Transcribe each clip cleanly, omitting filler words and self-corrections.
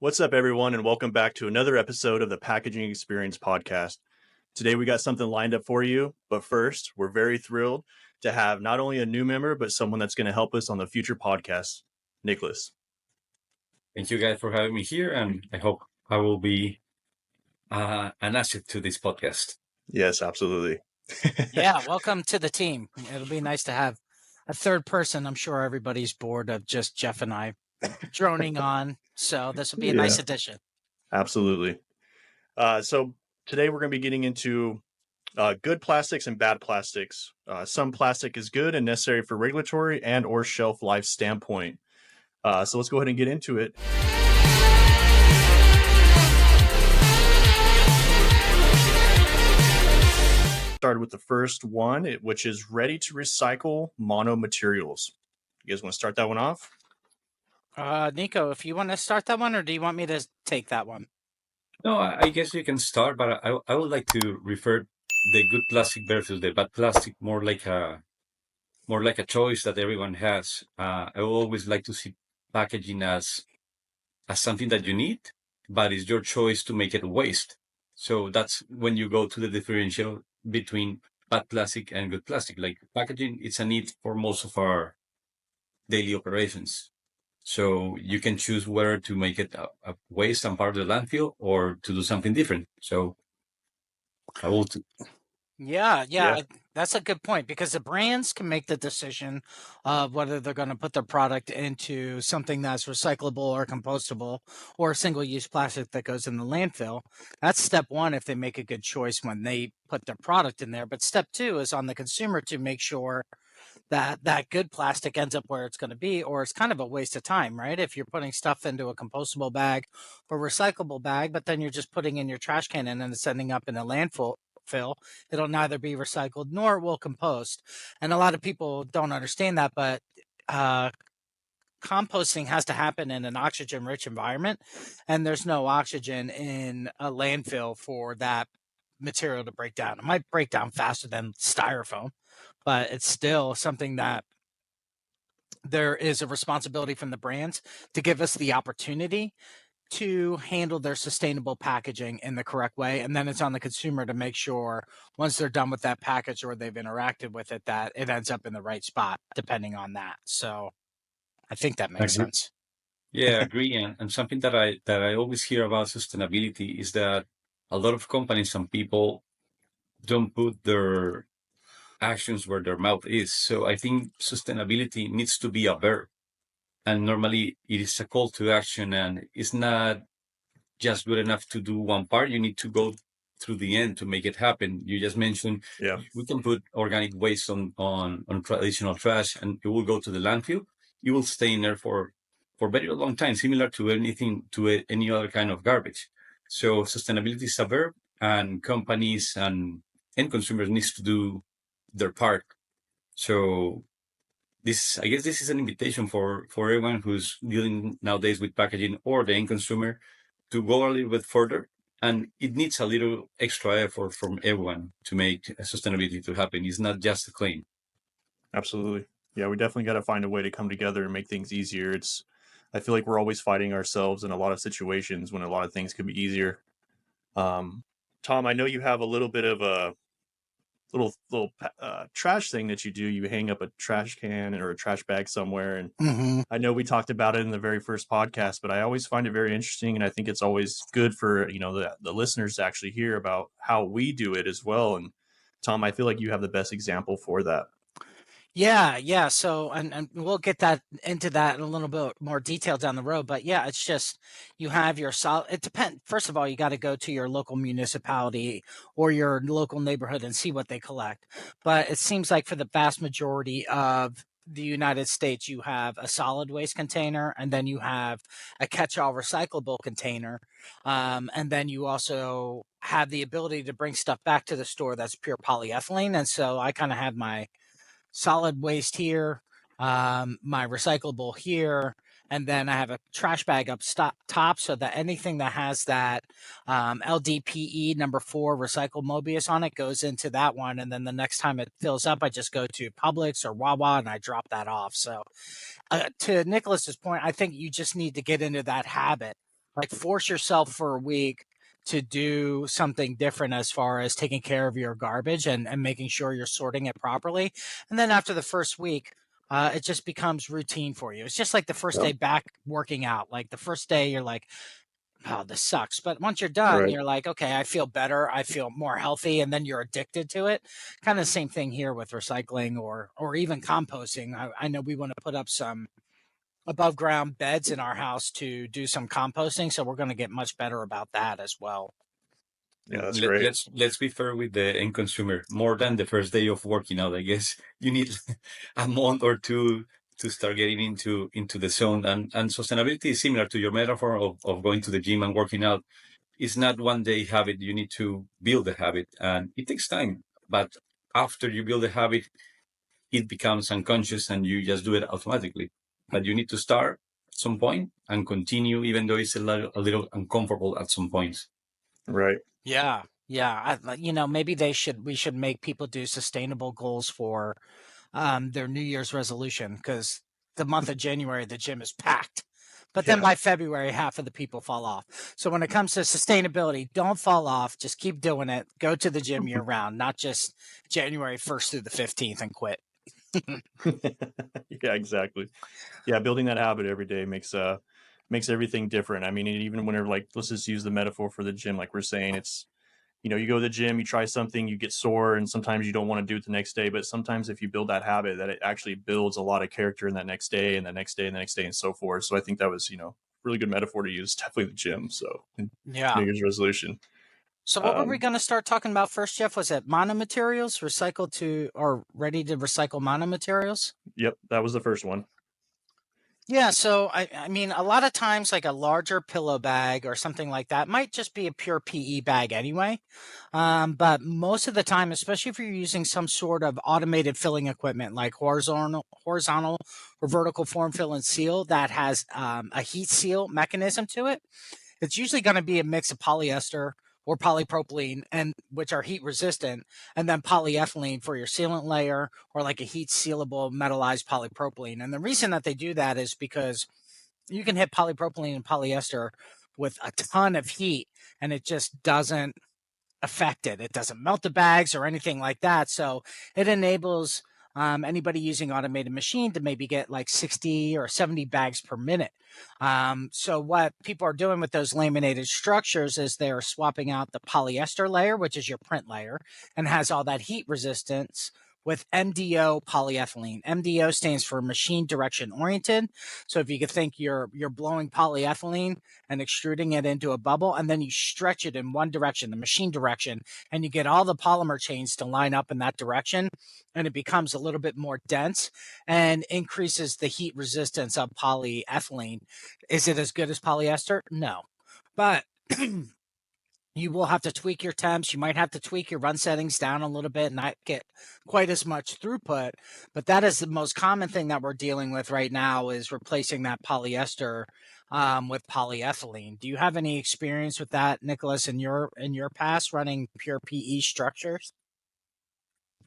What's up, everyone, and welcome back to another episode of the Packaging Experience podcast. Today, we got something lined up for you, but first, we're very thrilled to have not only a new member, but someone that's going to help us on the future podcasts, Nicolas. Thank you guys for having me here, and I hope I will be an asset to this podcast. Yes, absolutely. Yeah, welcome to the team. It'll be nice to have a third person. I'm sure everybody's bored of just Jeff and I droning on, so this will be a nice addition. Absolutely. So today we're going to be getting into good plastics and bad plastics. Some plastic is good and necessary for regulatory and or shelf life standpoint. So let's go ahead and get into it. Started with the first one, which is ready to recycle monomaterials. You guys want to start that one off? Nico, if you want to start that one, or do you want me to take that one? No, I guess you can start, but I would like to refer the good plastic versus the bad plastic more like a choice that everyone has. I would always like to see packaging as something that you need, but it's your choice to make it waste. So that's when you go to the differential between bad plastic and good plastic. Like packaging, it's a need for most of our daily operations. So you can choose whether to make it a waste and part of the landfill or to do something different. So I will. Yeah, that's a good point, because the brands can make the decision of whether they're going to put their product into something that's recyclable or compostable or single-use plastic that goes in the landfill. That's step one if they make a good choice when they put their product in there. But step two is on the consumer to make sure that that good plastic ends up where it's going to be, or it's kind of a waste of time, right? If you're putting stuff into a compostable bag or recyclable bag, but then you're just putting in your trash can and then it's ending up in a landfill, it'll neither be recycled nor it will compost. And a lot of people don't understand that, but composting has to happen in an oxygen rich environment, and there's no oxygen in a landfill for that material to break down. It might break down faster than styrofoam, but it's still something that there is a responsibility from the brands to give us the opportunity to handle their sustainable packaging in the correct way. And then it's on the consumer to make sure once they're done with that package or they've interacted with it, that it ends up in the right spot, depending on that. So I think that makes sense. Yeah, I agree. And something that I always hear about sustainability is that a lot of companies and people don't put their actions where their mouth is. So I think sustainability needs to be a verb. And normally it is a call to action, and it's not just good enough to do one part. You need to go through the end to make it happen. You just mentioned we can put organic waste on traditional trash and it will go to the landfill. It will stay in there for very long time, similar to any other kind of garbage. So sustainability is a verb, and companies and end consumers needs to do their part. So I guess this is an invitation for everyone who's dealing nowadays with packaging or the end consumer to go a little bit further. And it needs a little extra effort from everyone to make sustainability to happen. It's not just a claim. Absolutely. Yeah, we definitely got to find a way to come together and make things easier. I feel like we're always fighting ourselves in a lot of situations when a lot of things could be easier. Tom, I know you have a little bit of a little trash thing that you do. You hang up a trash can or a trash bag somewhere, and I know we talked about it in the very first podcast, but I always find it very interesting, and I think it's always good for the listeners to actually hear about how we do it as well. And Tom, I feel like you have the best example for that. Yeah. So, and we'll get into that in a little bit more detail down the road. But yeah, it's just you have your solid. It depends. First of all, you got to go to your local municipality or your local neighborhood and see what they collect. But it seems like for the vast majority of the United States, you have a solid waste container, and then you have a catch-all recyclable container, and then you also have the ability to bring stuff back to the store that's pure polyethylene. And so I kind of have my solid waste here, my recyclable here, and then I have a trash bag up top so that anything that has that LDPE number 4 recycled Mobius on it goes into that one. And then the next time it fills up, I just go to Publix or Wawa and I drop that off. So to Nicholas's point, I think you just need to get into that habit Like force yourself for a week to do something different as far as taking care of your garbage and making sure you're sorting it properly. And then after the first week, it just becomes routine for you. It's just like the first Yep. day back working out. Like the first day, you're like, oh, this sucks. But once you're done, Right. you're like, okay, I feel better. I feel more healthy. And then you're addicted to it. Kind of the same thing here with recycling or even composting. I know we want to put up some above ground beds in our house to do some composting. So we're going to get much better about that as well. Yeah, that's Let, great. let's be fair with the end consumer. More than the first day of working out, I guess you need a month or two to start getting into the zone. And sustainability is similar to your metaphor of going to the gym and working out. It's not one day habit. You need to build the habit, and it takes time. But after you build the habit, it becomes unconscious, and you just do it automatically. But you need to start at some point and continue, even though it's a little uncomfortable at some points. Right. Yeah. Yeah. Maybe we should make people do sustainable goals for their New Year's resolution because the month of January, the gym is packed. But then Yeah. by February, half of the people fall off. So when it comes to sustainability, don't fall off. Just keep doing it. Go to the gym year round, not just January 1st through the 15th and quit. Yeah, exactly. Yeah, building that habit every day makes everything different. I mean, even whenever, like, let's just use the metaphor for the gym, like we're saying, it's, you go to the gym, you try something, you get sore, and sometimes you don't want to do it the next day. But sometimes if you build that habit, that it actually builds a lot of character in that next day and the next day and the next day and so forth. So I think that was, really good metaphor to use. Definitely the gym. So Yeah. New Year's resolution. So what were we Um, going to start talking about first, Jeff? Was it monomaterials, recycled to or ready to recycle monomaterials? yep, that was the first one. Yeah, so I mean, a lot of times, like a larger pillow bag or something like that might just be a pure PE bag anyway. But most of the time, especially if you're using some sort of automated filling equipment like horizontal or vertical form fill and seal that has a heat seal mechanism to it, it's usually going to be a mix of polyester or polypropylene and which are heat resistant, and then polyethylene for your sealant layer or like a heat sealable metallized polypropylene. And the reason that they do that is because you can hit polypropylene and polyester with a ton of heat and it just doesn't affect it. It doesn't melt the bags or anything like that. So it enables anybody using automated machine to maybe get like 60 or 70 bags per minute. So what people are doing with those laminated structures is they're swapping out the polyester layer, which is your print layer, and has all that heat resistance with MDO polyethylene. MDO stands for machine direction oriented. So if you could think you're blowing polyethylene and extruding it into a bubble, and then you stretch it in one direction, the machine direction, and you get all the polymer chains to line up in that direction, and it becomes a little bit more dense and increases the heat resistance of polyethylene. Is it as good as polyester? No. But you will have to tweak your temps. You might have to tweak your run settings down a little bit and not get quite as much throughput. But that is the most common thing that we're dealing with right now is replacing that polyester with polyethylene. Do you have any experience with that, Nicholas, in your past running pure PE structures?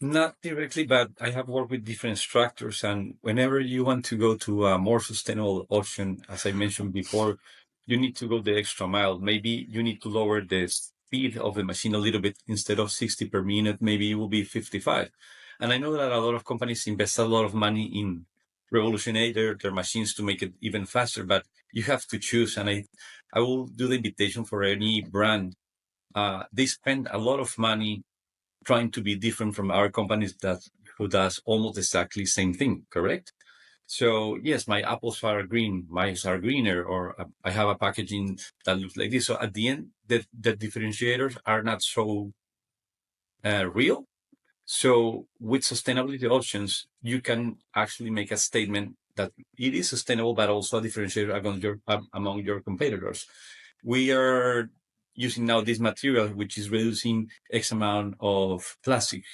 Not directly, but I have worked with different structures. And whenever you want to go to a more sustainable option, as I mentioned before, you need to go the extra mile. Maybe you need to lower the speed of the machine a little bit. Instead of 60 per minute, maybe it will be 55. And I know that a lot of companies invest a lot of money in revolutionate their machines to make it even faster, but you have to choose. And I will do the invitation for any brand. They spend a lot of money trying to be different from our companies that who does almost exactly same thing, correct? So yes, my apples are green, mine are greener, or I have a packaging that looks like this. So at the end, the differentiators are not so real. So with sustainability options, you can actually make a statement that it is sustainable, but also a differentiator among your competitors. We are using now this material, which is reducing X amount of plastic,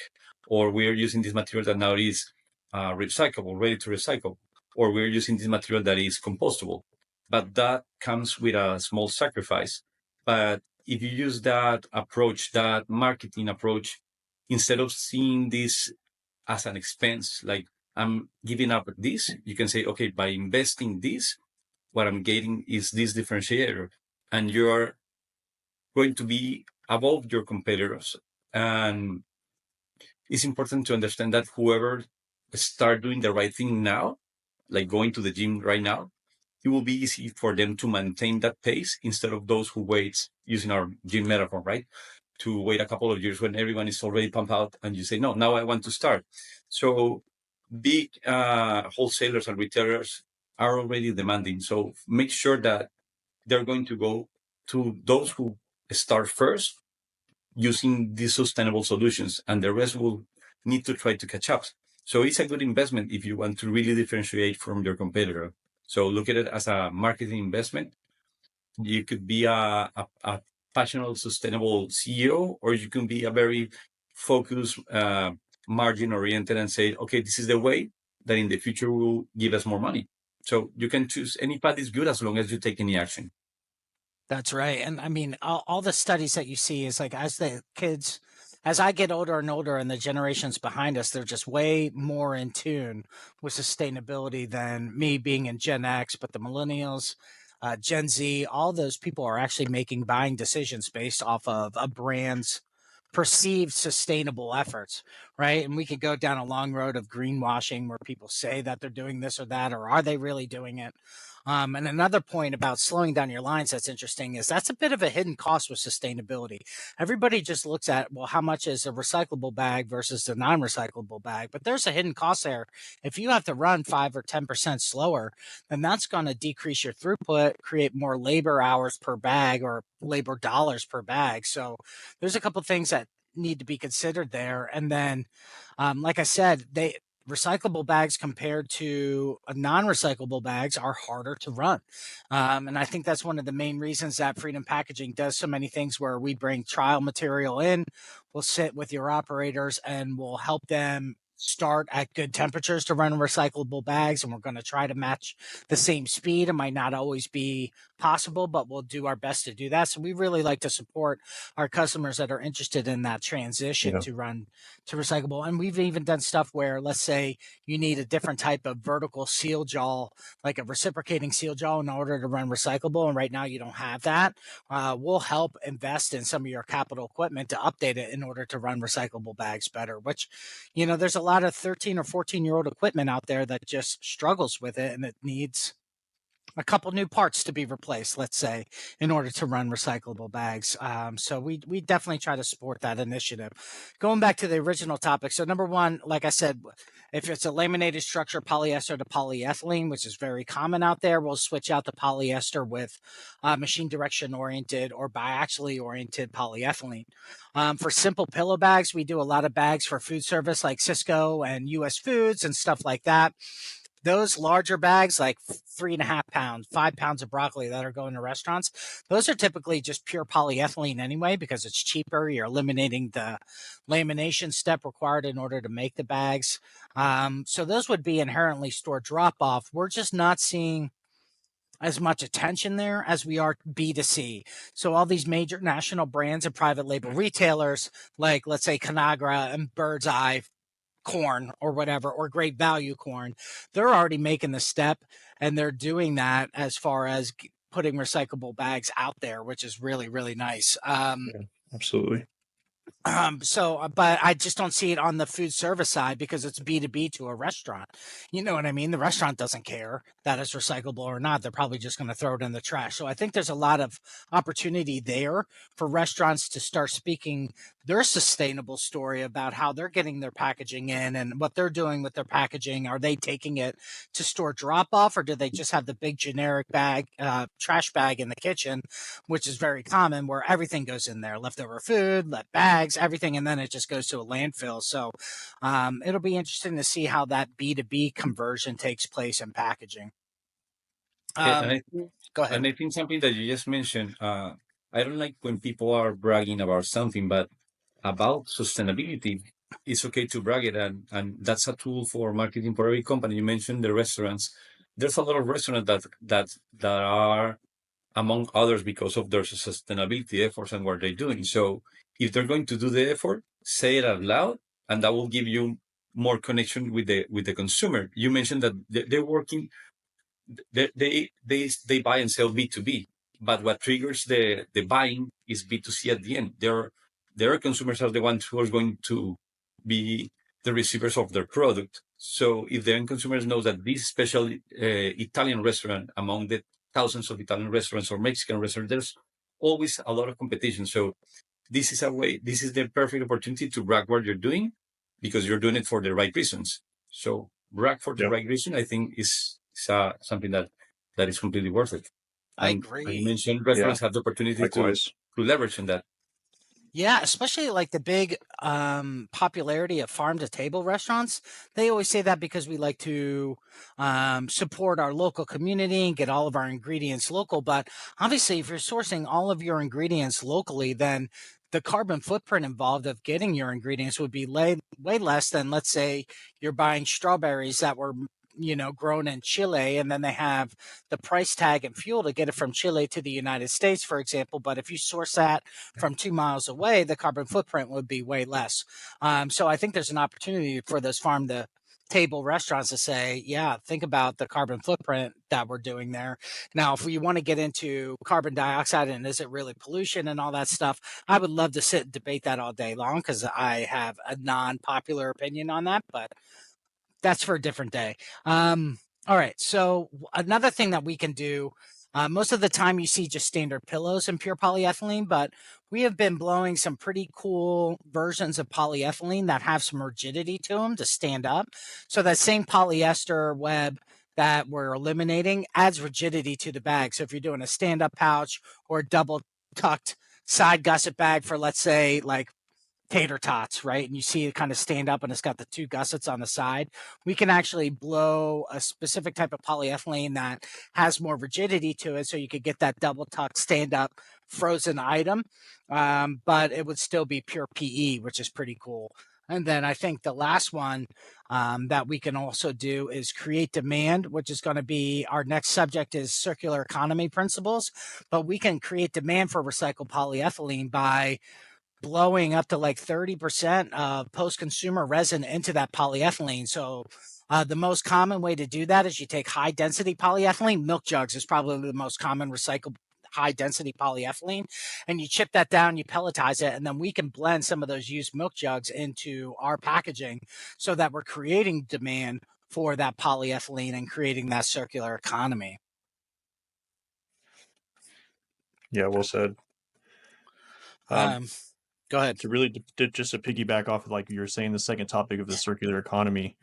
or we're using this material that now is recyclable, ready to recycle, or we're using this material that is compostable. But that comes with a small sacrifice. But if you use that approach, that marketing approach, instead of seeing this as an expense, like I'm giving up this, you can say, okay, by investing this, what I'm getting is this differentiator. and you're going to be above your competitors. And it's important to understand that whoever start doing the right thing now, like going to the gym right now, it will be easy for them to maintain that pace instead of those who wait, using our gym metaphor, right? To wait a couple of years when everyone is already pumped out and you say, no, now I want to start. So big wholesalers and retailers are already demanding. So make sure that they're going to go to those who start first using these sustainable solutions, and the rest will need to try to catch up. So it's a good investment if you want to really differentiate from your competitor. So look at it as a marketing investment. You could be a passionate, sustainable CEO, or you can be a very focused, margin oriented and say, okay, this is the way that in the future will give us more money. So you can choose any path is good as long as you take any action. That's right. And I mean, all the studies that you see is like as I get older and older and the generations behind us, they're just way more in tune with sustainability than me being in Gen X, but the millennials, Gen Z, all those people are actually making buying decisions based off of a brand's perceived sustainable efforts, right? And we could go down a long road of greenwashing where people say that they're doing this or that, or are they really doing it? And another point about slowing down your lines that's interesting is that's a bit of a hidden cost with sustainability. Everybody just looks at, well, how much is a recyclable bag versus a non recyclable bag? But there's a hidden cost there. If you have to run 5 or 10% slower, then that's going to decrease your throughput, create more labor hours per bag or labor dollars per bag. So there's a couple things that need to be considered there. And then, like I said, recyclable bags compared to non-recyclable bags are harder to run. And I think that's one of the main reasons that Freedom Packaging does so many things where we bring trial material in, we'll sit with your operators and we'll help them start at good temperatures to run recyclable bags, and we're going to try to match the same speed. It might not always be possible, but we'll do our best to do that. So we really like to support our customers that are interested in that transition Yeah. to run to recyclable. And we've even done stuff where, let's say you need a different type of vertical seal jaw, like a reciprocating seal jaw, in order to run recyclable, and right now you don't have that. We'll help invest in some of your capital equipment to update it in order to run recyclable bags better, which, there's a lot of 13 or 14-year-old equipment out there that just struggles with it, and it needs a couple new parts to be replaced, let's say, in order to run recyclable bags. So we definitely try to support that initiative. Going back to the original topic, so number one, like I said, if it's a laminated structure, polyester to polyethylene, which is very common out there, we'll switch out the polyester with machine direction oriented or biaxially oriented polyethylene. For simple pillow bags, we do a lot of bags for food service like Cisco and US Foods and stuff like that. Those larger bags, like 3.5 pounds, 5 pounds of broccoli that are going to restaurants, those are typically just pure polyethylene anyway because it's cheaper. You're eliminating the lamination step required in order to make the bags. So those would be inherently store drop off. We're just not seeing as much attention there as we are B2C. So all these major national brands and private label retailers, like let's say Conagra and Bird's Eye corn or whatever, or great value corn, they're already making the step, and they're doing that as far as putting recyclable bags out there, which is really, really nice. Yeah, absolutely. But I just don't see it on the food service side because it's B2B to a restaurant. You know what I mean? The restaurant doesn't care that it's recyclable or not. They're probably just going to throw it in the trash. So I think there's a lot of opportunity there for restaurants to start speaking their sustainable story about how they're getting their packaging in and what they're doing with their packaging. Are they taking it to store drop off, or do they just have the big generic bag, trash bag in the kitchen, which is very common, where everything goes in there, leftover food, left bags, everything, and then it just goes to a landfill. So it'll be interesting to see how that B2B conversion takes place in packaging. And Go ahead. and I think something that you just mentioned, I don't like when people are bragging about something, but about sustainability, it's okay to brag it, and that's a tool for marketing for every company. You mentioned the restaurants. There's a lot of restaurants that are among others because of their sustainability efforts and what they're doing. So if they're going to do the effort, say it out loud, and that will give you more connection with the consumer. You mentioned that they're working, they buy and sell B2B. but what triggers the buying is B2C at the end. Their consumers are the ones who are going to be the receivers of their product. So if the end consumers knows that this special Italian restaurant among the thousands of Italian restaurants or Mexican restaurants, there's always a lot of competition. So this is the perfect opportunity to brag what you're doing because you're doing it for the right reasons. So brag for the Yep. right reason, I think is something that is completely worth it. I And as you agree. mentioned, restaurants have the opportunity to Likewise. leverage on that. Yeah, especially like the big popularity of farm to table restaurants. They always say that because we like to support our local community and get all of our ingredients local. But obviously, if you're sourcing all of your ingredients locally, then the carbon footprint involved of getting your ingredients would be way less than, let's say, you're buying strawberries that were grown in Chile, and then they have the price tag and fuel to get it from Chile to the United States, for example. But if you source that from 2 miles away, the carbon footprint would be way less. So I think there's an opportunity for those farm to table restaurants to say, yeah, think about the carbon footprint that we're doing there. Now, if we want to get into carbon dioxide and is it really pollution and all that stuff, I would love to sit and debate that all day long because I have a non-popular opinion on that, but that's for a different day. All right. So another thing that we can do, most of the time you see just standard pillows in pure polyethylene, but we have been blowing some pretty cool versions of polyethylene that have some rigidity to them to stand up. So that same polyester web that we're eliminating adds rigidity to the bag. So if you're doing a stand-up pouch or a double tucked side gusset bag for, let's say, like tater tots, right? And you see it kind of stand up and it's got the two gussets on the side. We can actually blow a specific type of polyethylene that has more rigidity to it. So you could get that double tuck stand up frozen item, but it would still be pure PE, which is pretty cool. And then I think the last one that we can also do is create demand, which is going to be our next subject is circular economy principles. But we can create demand for recycled polyethylene by blowing up to like 30% of post-consumer resin into that polyethylene. So the most common way to do that is you take high density polyethylene. Milk jugs is probably the most common recycled high density polyethylene, and you chip that down, you pelletize it, and then we can blend some of those used milk jugs into our packaging so that we're creating demand for that polyethylene and creating that circular economy. Yeah, well said. Go ahead. To really just to piggyback off of like you were saying, the second topic of the circular economy.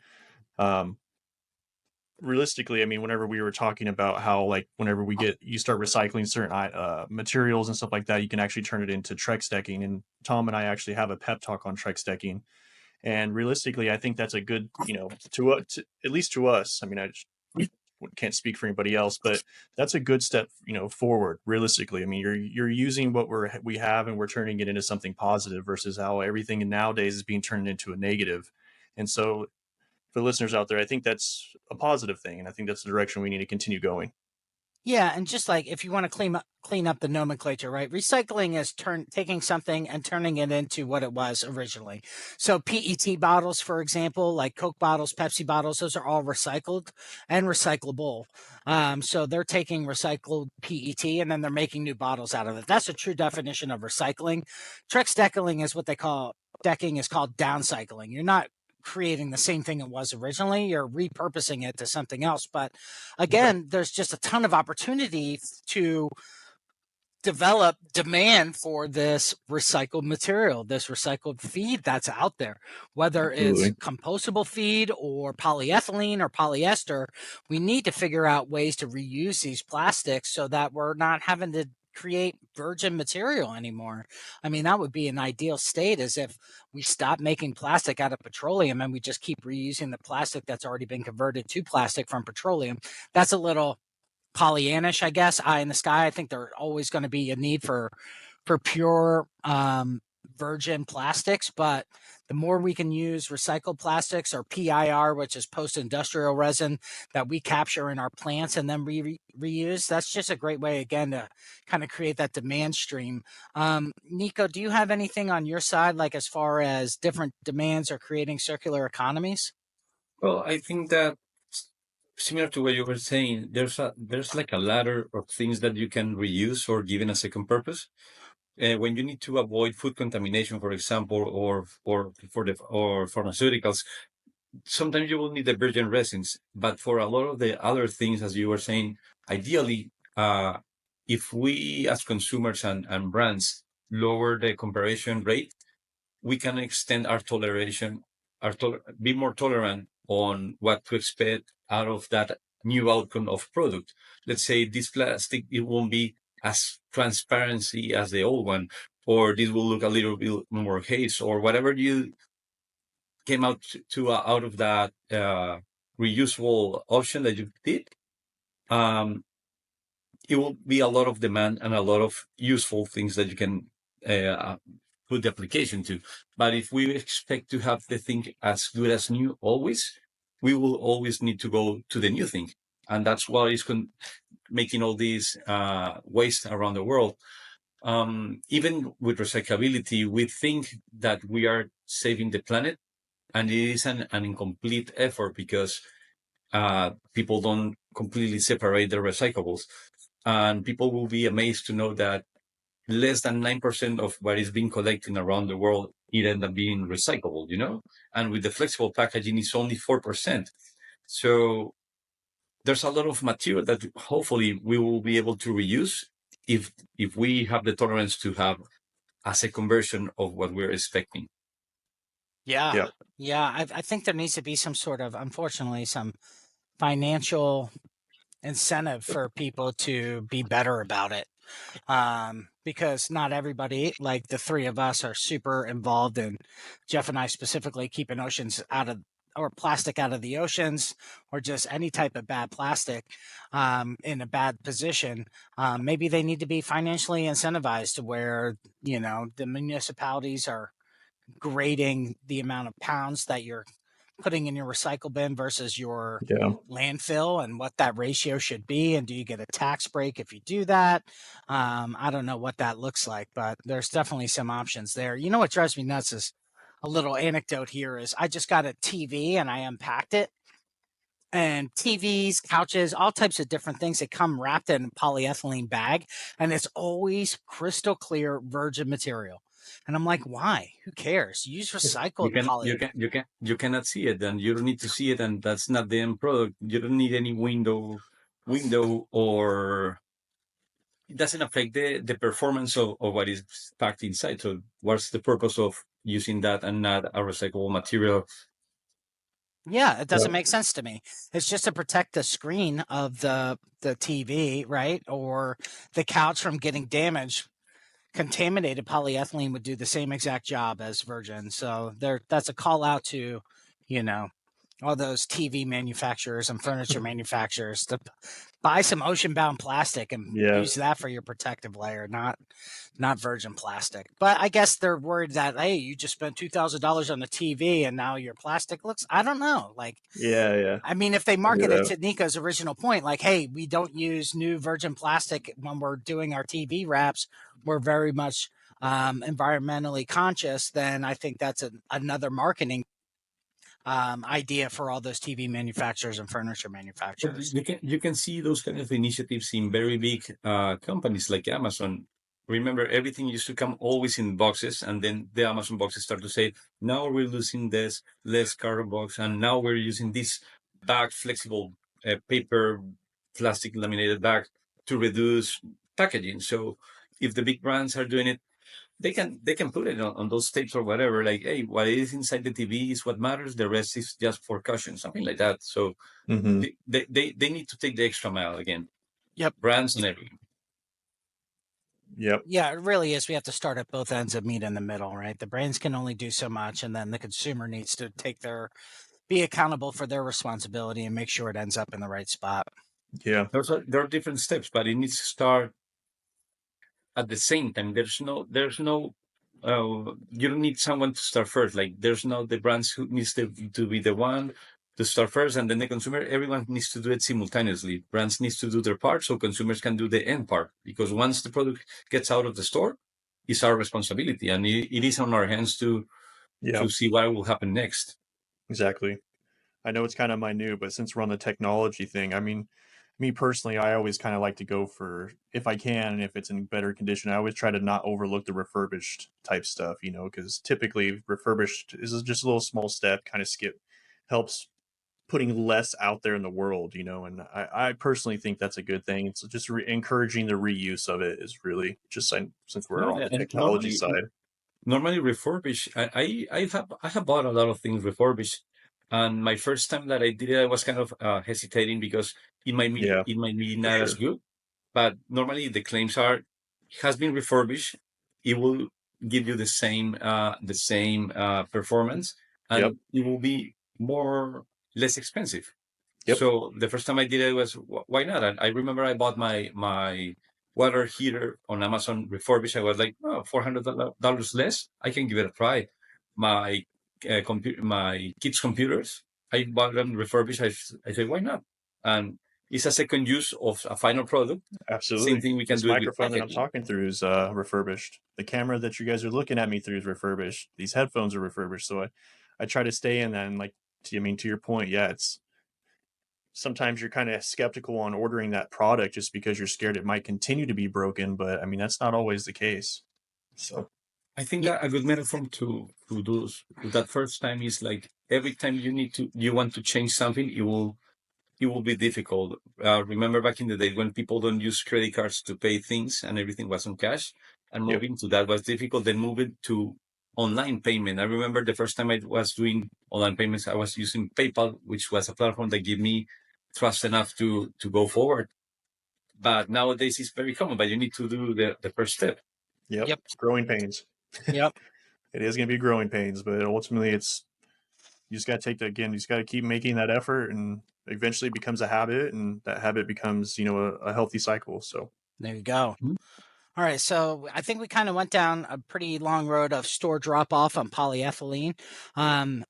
Realistically, I mean, whenever we were talking about how like whenever you start recycling certain materials and stuff like that, you can actually turn it into Trex decking. And Tom and I actually have a pep talk on Trex decking. And realistically, I think that's a good, to at least to us. I mean, we can't speak for anybody else, but that's a good step, forward. Realistically, I mean, you're using what we have and we're turning it into something positive versus how everything nowadays is being turned into a negative. And so, for the listeners out there, I think that's a positive thing, and I think that's the direction we need to continue going. Yeah, and just like if you want to clean up the nomenclature, right? Recycling is taking something and turning it into what it was originally. So PET bottles, for example, like Coke bottles, Pepsi bottles, those are all recycled and recyclable. So they're taking recycled PET and then they're making new bottles out of it. That's a true definition of recycling. Trex decking is what they call decking is called downcycling. You're not creating the same thing it was originally, you're repurposing it to something else. But again, there's just a ton of opportunity to develop demand for this recycled material, this recycled feed that's out there, whether it's compostable feed or polyethylene or polyester. We need to figure out ways to reuse these plastics so that we're not having to create virgin material anymore. I mean, that would be an ideal state, as if we stop making plastic out of petroleum and we just keep reusing the plastic that's already been converted to plastic from petroleum. That's a little Pollyannish, I guess. Eye in the sky. I think there's always going to be a need for pure virgin plastics, but the more we can use recycled plastics or PIR, which is post-industrial resin that we capture in our plants and then reuse, that's just a great way, again, to kind of create that demand stream. Nico, do you have anything on your side, like as far as different demands or creating circular economies? Well, I think that similar to what you were saying, there's like a ladder of things that you can reuse or given a second purpose. When you need to avoid food contamination, for example, or pharmaceuticals, sometimes you will need the virgin resins. But for a lot of the other things, as you were saying, ideally, if we as consumers and brands lower the comparison rate, we can extend our toleration, be more tolerant on what to expect out of that new outcome of product. Let's say this plastic, it won't be as transparency as the old one, or this will look a little bit more haze, or whatever you came out of that reusable option that you did. It will be a lot of demand and a lot of useful things that you can put the application to. But if we expect to have the thing as good as new always, we will always need to go to the new thing. And that's what is making all these waste around the world. Even with recyclability, we think that we are saving the planet, and it is an incomplete effort because people don't completely separate the recyclables. And people will be amazed to know that less than 9% of what is being collected around the world, it end up being recyclable, And with the flexible packaging, it's only 4%. So there's a lot of material that hopefully we will be able to reuse if we have the tolerance to have as a conversion of what we're expecting. Yeah. I think there needs to be some sort of, unfortunately, some financial incentive for people to be better about it. Because not everybody, like the three of us, are super involved in, Jeff and I specifically, keeping oceans out of, or plastic out of the oceans, or just any type of bad plastic in a bad position. Maybe they need to be financially incentivized to where, the municipalities are grading the amount of pounds that you're putting in your recycle bin versus your landfill, and what that ratio should be. And do you get a tax break if you do that? I don't know what that looks like, but there's definitely some options there. You know what drives me nuts is, a little anecdote here is, I just got a TV and I unpacked it. And TVs, couches, all types of different things that come wrapped in a polyethylene bag, and it's always crystal clear virgin material. And I'm like, why? Who cares? Use recycled poly. You cannot see it, and you don't need to see it, and that's not the end product. You don't need any window, or it doesn't affect the performance of what is packed inside. So what's the purpose of using that and not a recyclable material? Yeah, it doesn't make sense to me. It's just to protect the screen of the TV, right? Or the couch from getting damaged. Contaminated polyethylene would do the same exact job as virgin. So that's a call out to, all those TV manufacturers and furniture manufacturers to buy some ocean-bound plastic and use that for your protective layer, not virgin plastic. But I guess they're worried that, hey, you just spent $2,000 on the TV and now your plastic looks, I don't know. Like, I mean, if they market it to Nico's original point, like, hey, we don't use new virgin plastic when we're doing our TV wraps, we're very much environmentally conscious, then I think that's another marketing idea for all those TV manufacturers and furniture manufacturers. You can see those kind of initiatives in very big companies like Amazon. Remember, everything used to come always in boxes, and then the Amazon boxes start to say, now we're using this less cardboard box, and now we're using this bag, flexible paper, plastic laminated bag to reduce packaging. So if the big brands are doing it, they can put it on those tapes or whatever, like, hey, what is inside the TV is what matters, the rest is just for caution, something like that. So they need to take the extra mile again. Brands and everything. Yeah, it really is. We have to start at both ends and meet in the middle, right? The brands can only do so much, and then the consumer needs to be accountable for their responsibility and make sure it ends up in the right spot. There are different steps, but it needs to start at the same time. There's no you don't need someone to start first. Like, there's no the brands who needs to be the one to start first, and then the consumer. Everyone needs to do it simultaneously. Brands needs to do their part so consumers can do the end part, because once the product gets out of the store, it's our responsibility, and it is on our hands to see what will happen next. Exactly. I know it's kind of minute, but since we're on the technology thing, I mean, me personally, I always kind of like to go for, if I can, and if it's in better condition, I always try to not overlook the refurbished type stuff, you know, because typically refurbished is just a little small step, kind of skip, helps putting less out there in the world, you know, and I personally think that's a good thing. So just encouraging the reuse of it is really just since we're on Yeah, the and technology side. normally refurbish. I have bought a lot of things refurbished, and my first time that I did it, I was kind of hesitating because Yeah, it might be for not as sure. good. But normally the claims are has been refurbished. It will give you the same performance, Yep. and it will be less expensive. Yep. So the first time I did it was why not? And I remember I bought my water heater on Amazon refurbished. I was like, oh, $400 less. I can give it a try. My my kids' computers, I bought them refurbished. I said, why not? And it's a second use of a final product. Same Absolutely. thing we can This do it with microphone that I'm packaging. talking through is refurbished. The camera that you guys are looking at me through is refurbished. These headphones are refurbished. So I try to stay in that. And like, I mean, to your point, yeah, it's sometimes you're kind of skeptical on ordering that product just because you're scared it might continue to be broken. But I mean, that's not always the case. So, I think Yeah, a good metaphor to that first time is like every time you want to change something, it will be difficult. Remember back in the day when people don't use credit cards to pay things and everything was on cash, and yep. moving to that was difficult. Then moving to online payment. I remember the first time I was doing online payments, I was using PayPal, which was a platform that gave me trust enough to go forward. But nowadays it's very common, but you need to do the first step. Yep. yep, Growing pains. yep. It is going to be growing pains, but ultimately it's, you just got to you just got to keep making that effort and eventually it becomes a habit and that habit becomes, you know, a healthy cycle. So, There you go. Mhm. All right, so I think we kind of went down a pretty long road of store drop off on polyethylene.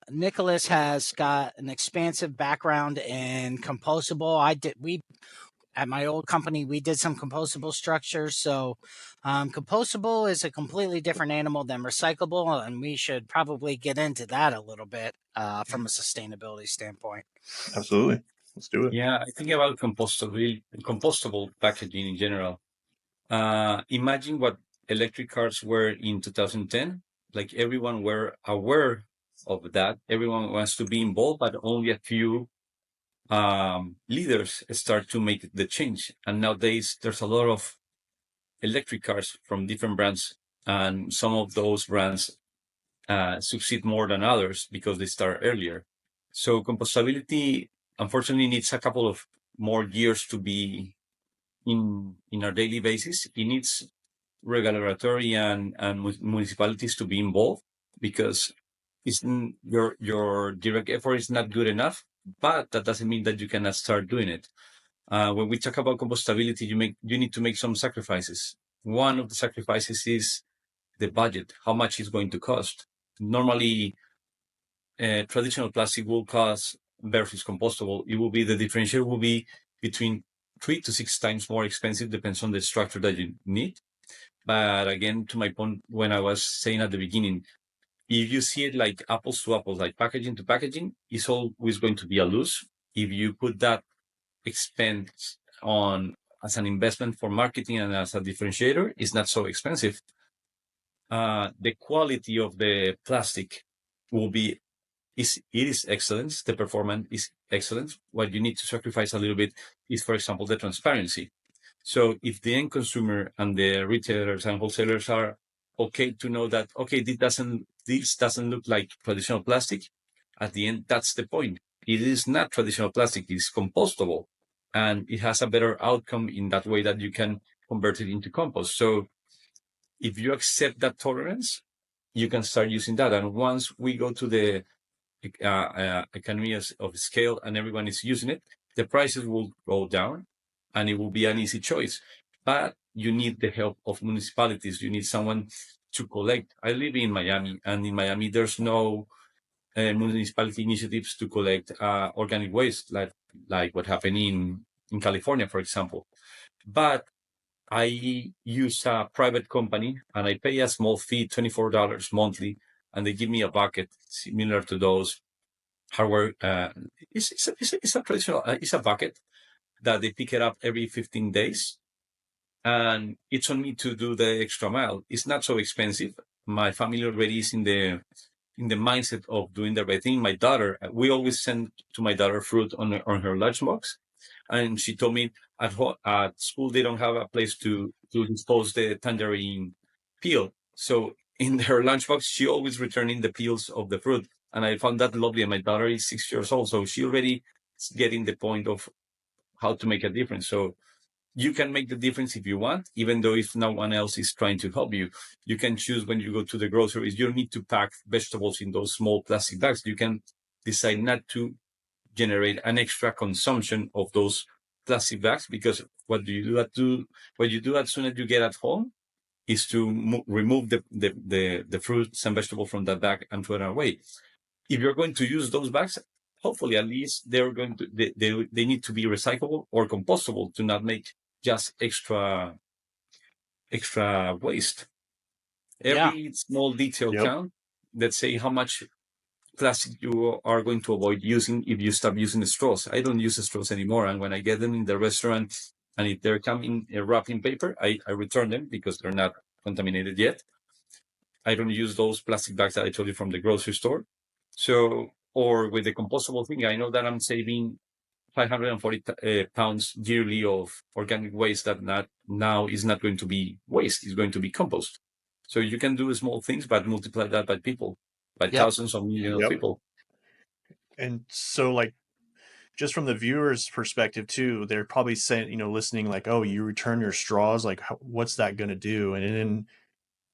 Nicholas has got an expansive background in compostable. We at my old company we did some compostable structures. So compostable is a completely different animal than recyclable, and we should probably get into that a little bit from a sustainability standpoint. absolutely. Let's do it. Yeah, I think about compostable packaging in general. Imagine what electric cars were in 2010. Like everyone were aware of that. Everyone wants to be involved, but only a few leaders start to make the change. And nowadays, there's a lot of electric cars from different brands, and some of those brands succeed more than others because they start earlier. So compostability, unfortunately, needs a couple of more years to be in our daily basis. It needs regulatory and municipalities to be involved because your direct effort is not good enough, but that doesn't mean that you cannot start doing it. When we talk about compostability, you need to make some sacrifices. One of the sacrifices is the budget, how much it's going to cost. Normally, traditional plastic will cost versus compostable. It will be the differential will be between 3 to 6 times more expensive, depends on the structure that you need. But again, to my point, when I was saying at the beginning, if you see it like apples to apples, like packaging to packaging, it's always going to be a lose. If you put that expense on as an investment for marketing and as a differentiator, it's not so expensive. The quality of the plastic will be it is excellent. The performance is excellent. What you need to sacrifice a little bit is, for example, the transparency. So if the end consumer and the retailers and wholesalers are okay to know that, okay, this doesn't look like traditional plastic, at the end, that's the point. It is not traditional plastic, it's compostable. And it has a better outcome in that way that you can convert it into compost. So if you accept that tolerance, you can start using that. And once we go to the economy of scale and everyone is using it, the prices will go down and it will be an easy choice. But you need the help of municipalities. You need someone to collect. I live in Miami, and in Miami, there's no municipality initiatives to collect organic waste like what happened in California, for example. But I use a private company and I pay a small fee, $24 monthly, and they give me a bucket similar to those hardware. It's a traditional. It's a bucket that they pick it up every 15 days, and it's on me to do the extra mile. It's not so expensive. My family already is in the mindset of doing the right thing. My daughter, we always send to my daughter fruit on her lunchbox, and she told me at school they don't have a place to dispose the tangerine peel. So in her lunchbox, she always returning the peels of the fruit, and I found that lovely. And my daughter is 6 years old, so she already is getting the point of how to make a difference. So you can make the difference if you want, even though if no one else is trying to help you. You can choose when you go to the groceries. You don't need to pack vegetables in those small plastic bags. You can decide not to generate an extra consumption of those plastic bags, because what you do as soon as you get at home is to remove the fruits and vegetables from that bag and throw it away. If you're going to use those bags, hopefully at least they need to be recyclable or compostable to not make just extra waste. Yeah. Every small detail Yep. count. Let's say how much plastic you are going to avoid using if you stop using the straws. I don't use the straws anymore, and when I get them in the restaurant, and if they're coming wrapped in paper, I return them because they're not contaminated yet. I don't use those plastic bags that I told you from the grocery store. So, or with the compostable thing, I know that I'm saving 540 pounds yearly of organic waste that now is not going to be waste, it's going to be compost. So you can do small things, but multiply that by people, by Yep. thousands of millions of Yep. people. And so, like, just from the viewer's perspective too, they're probably saying, listening like, "Oh, you return your straws. Like, what's that going to do?" And then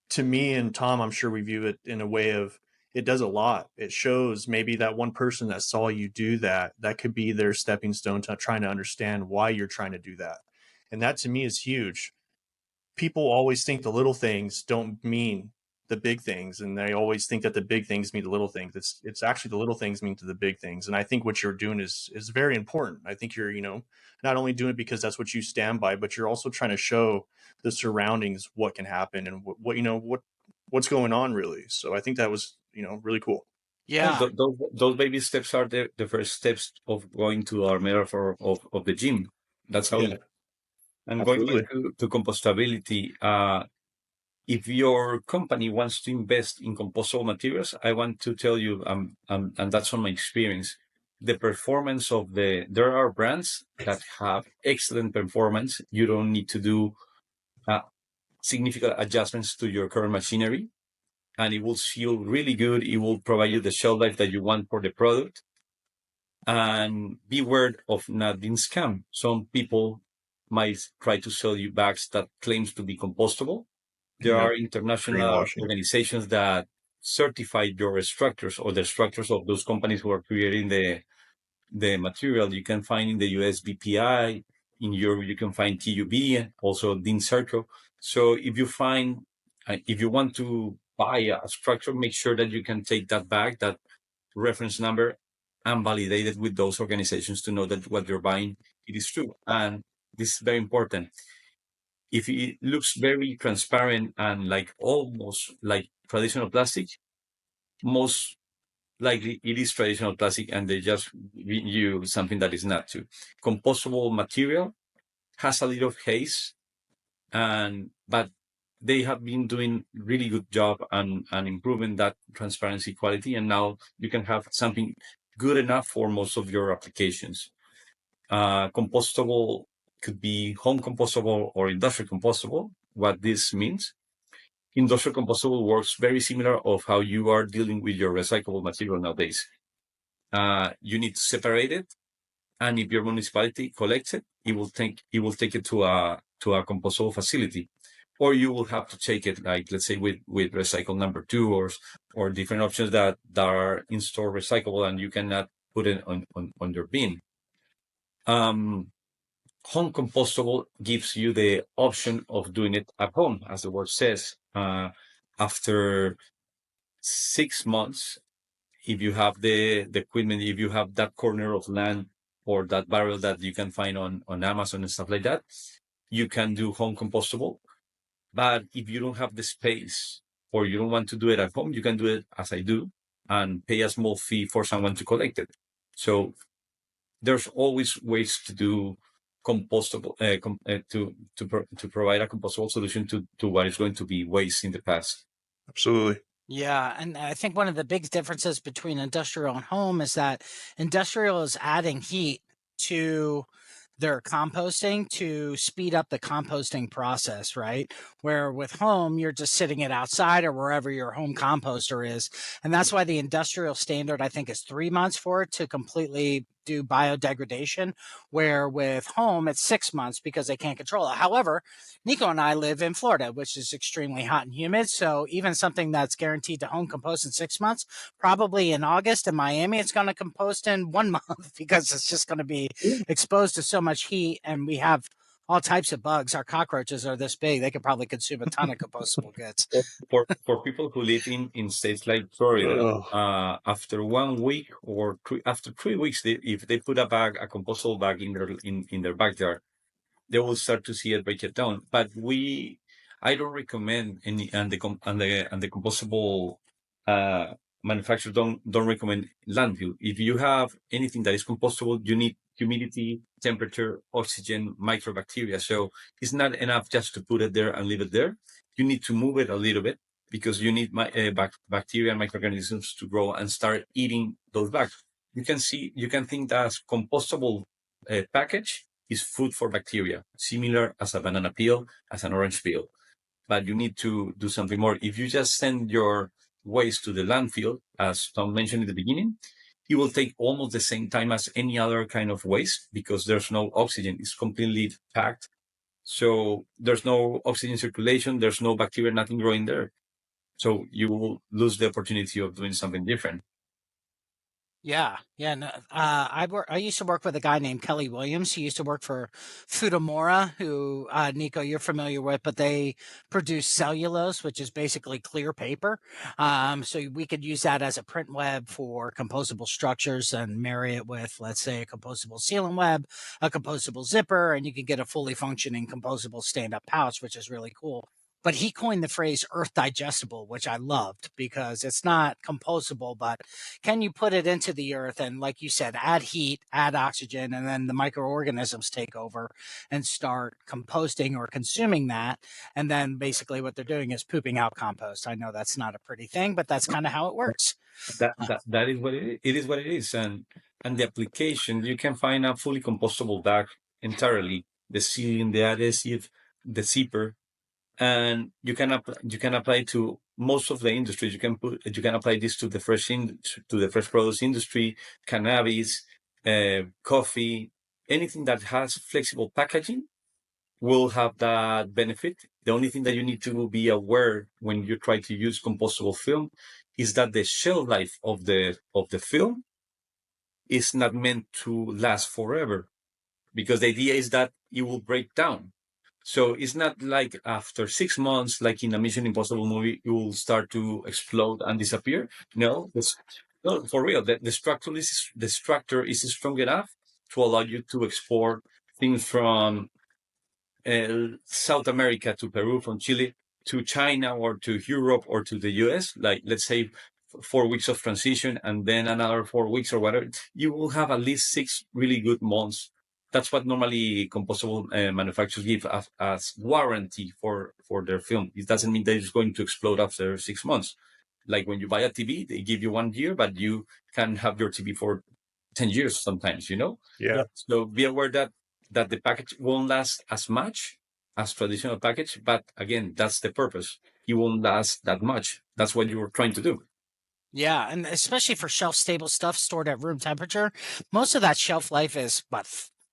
to me and Tom, I'm sure we view it in a way of it does a lot. It shows maybe that one person that saw you do that, that could be their stepping stone to trying to understand why you're trying to do that. And that to me is huge. People always think the little things don't mean the big things, and they always think that the big things mean the little things. It's actually the little things mean to the big things. And I think what you're doing is very important. I think you're, not only doing it because that's what you stand by, but you're also trying to show the surroundings what can happen and what's going on really. So I think that was, really cool. Yeah, Yeah. those baby steps are the first steps of going to our metaphor of the gym. That's how. Yeah, And going back absolutely. to compostability, if your company wants to invest in compostable materials, I want to tell you, and that's from my experience, the performance of there are brands that have excellent performance. You don't need to do significant adjustments to your current machinery, and it will feel really good. It will provide you the shelf life that you want for the product. And beware of not being scammed. Some people might try to sell you bags that claims to be compostable. There Yep. are international Greenwashing. organizations that certify your structures or the structures of those companies who are creating the material. You can find in the US BPI, in Europe you can find TUB, also DIN Circle. So if you want to buy a structure, make sure that you can take that bag, that reference number, and validate it with those organizations to know that what you're buying, it is true. And this is very important. If it looks very transparent and like almost like traditional plastic, most likely it is traditional plastic and they just use something that is not true. Compostable material has a little of haze, but they have been doing really good job and improving that transparency quality, and now you can have something good enough for most of your applications. Compostable could be home compostable or industrial compostable. What this means, industrial compostable works very similar of how you are dealing with your recyclable material nowadays. You need to separate it, and if your municipality collects it, it will take it to a compostable facility, or you will have to take it, like let's say with recycle number 2 or different options that are in store recyclable, and you cannot put it on your bin. Home compostable gives you the option of doing it at home, as the word says. After 6 months, if you have the equipment, if you have that corner of land or that barrel that you can find on Amazon and stuff like that, you can do home compostable. But if you don't have the space or you don't want to do it at home, you can do it as I do, and pay a small fee for someone to collect it. So there's always ways to do compostable to provide a compostable solution to what is going to be waste in the past. Absolutely. Yeah, and I think one of the big differences between industrial and home is that industrial is adding heat to their composting to speed up the composting process, right? Where with home, you're just sitting it outside or wherever your home composter is. And that's why the industrial standard, I think, is 3 months for it to completely do biodegradation, where with home, it's 6 months because they can't control it. However, Nico and I live in Florida, which is extremely hot and humid. So even something that's guaranteed to home compost in 6 months, probably in August in Miami, it's going to compost in 1 month because it's just going to be exposed to so much heat. And we have all types of bugs. Our cockroaches are this big; they could probably consume a ton of compostable goods. For people who live in states like Florida, after 1 week or after 3 weeks, if they put a compostable bag in their backyard, they will start to see it break it down. But I don't recommend any, and the compostable manufacturers don't recommend landfill. If you have anything that is compostable, you need humidity, temperature, oxygen, microbacteria. So it's not enough just to put it there and leave it there. You need to move it a little bit because you need bacteria and microorganisms to grow and start eating those bags. You can think that compostable package is food for bacteria, similar as a banana peel, as an orange peel. But you need to do something more. If you just send your waste to the landfill, as Tom mentioned in the beginning, it will take almost the same time as any other kind of waste because there's no oxygen. It's completely packed. So there's no oxygen circulation. There's no bacteria, nothing growing there. So you will lose the opportunity of doing something different. Yeah, yeah. No, I used to work with a guy named Kelly Williams. He used to work for Futamora, who Nico you're familiar with, but they produce cellulose, which is basically clear paper. So we could use that as a print web for compostable structures and marry it with, let's say, a compostable sealant web, a compostable zipper, and you can get a fully functioning compostable stand-up pouch, which is really cool. But he coined the phrase earth digestible, which I loved because it's not compostable, but can you put it into the earth and, like you said, add heat, add oxygen, and then the microorganisms take over and start composting or consuming that. And then basically what they're doing is pooping out compost. I know that's not a pretty thing, but that's kind of how it works. That is what it is. It is what it is. And the application, you can find a fully compostable bag entirely, the sealing, the adhesive, the zipper, and you can apply to most of the industries. You can apply this to the fresh produce industry, cannabis, coffee, anything that has flexible packaging will have that benefit. The only thing that you need to be aware when you try to use compostable film is that the shelf life of the film is not meant to last forever, because the idea is that it will break down. So it's not like after 6 months, like in a Mission Impossible movie, it will start to explode and disappear. No, no, for real. The structure is strong enough to allow you to export things from South America to Peru, from Chile to China or to Europe or to the US. Like, let's say 4 weeks of transition and then another 4 weeks or whatever. You will have at least 6 really good months. That's what normally compostable manufacturers give as warranty for their film. It doesn't mean that it's going to explode after 6 months. Like when you buy a TV, they give you 1 year, but you can have your TV for 10 years sometimes, Yeah. So be aware that the package won't last as much as traditional package, but again, that's the purpose. It won't last that much. That's what you're trying to do. Yeah, and especially for shelf stable stuff stored at room temperature, most of that shelf life is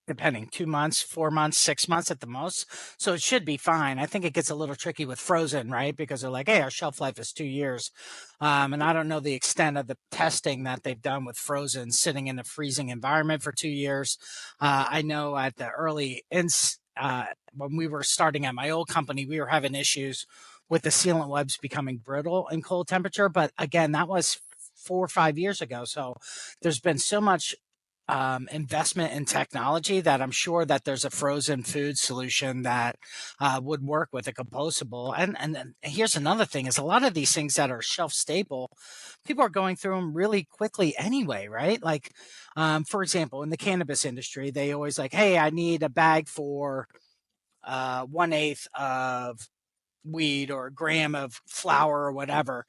depending 2 months, 4 months, 6 months at the most. So it should be fine. I think it gets a little tricky with frozen, right? Because they're like, hey, our shelf life is 2 years. And I don't know the extent of the testing that they've done with frozen sitting in a freezing environment for 2 years. I know at the when we were starting at my old company, we were having issues with the sealant webs becoming brittle in cold temperature. But again, that was 4 or 5 years ago. So there's been so much investment in technology that I'm sure that there's a frozen food solution that would work with a compostable. And here's another thing: is a lot of these things that are shelf stable, people are going through them really quickly anyway, right? Like, for example, in the cannabis industry, they always like, hey, I need a bag for 1/8 of weed or a gram of flour or whatever,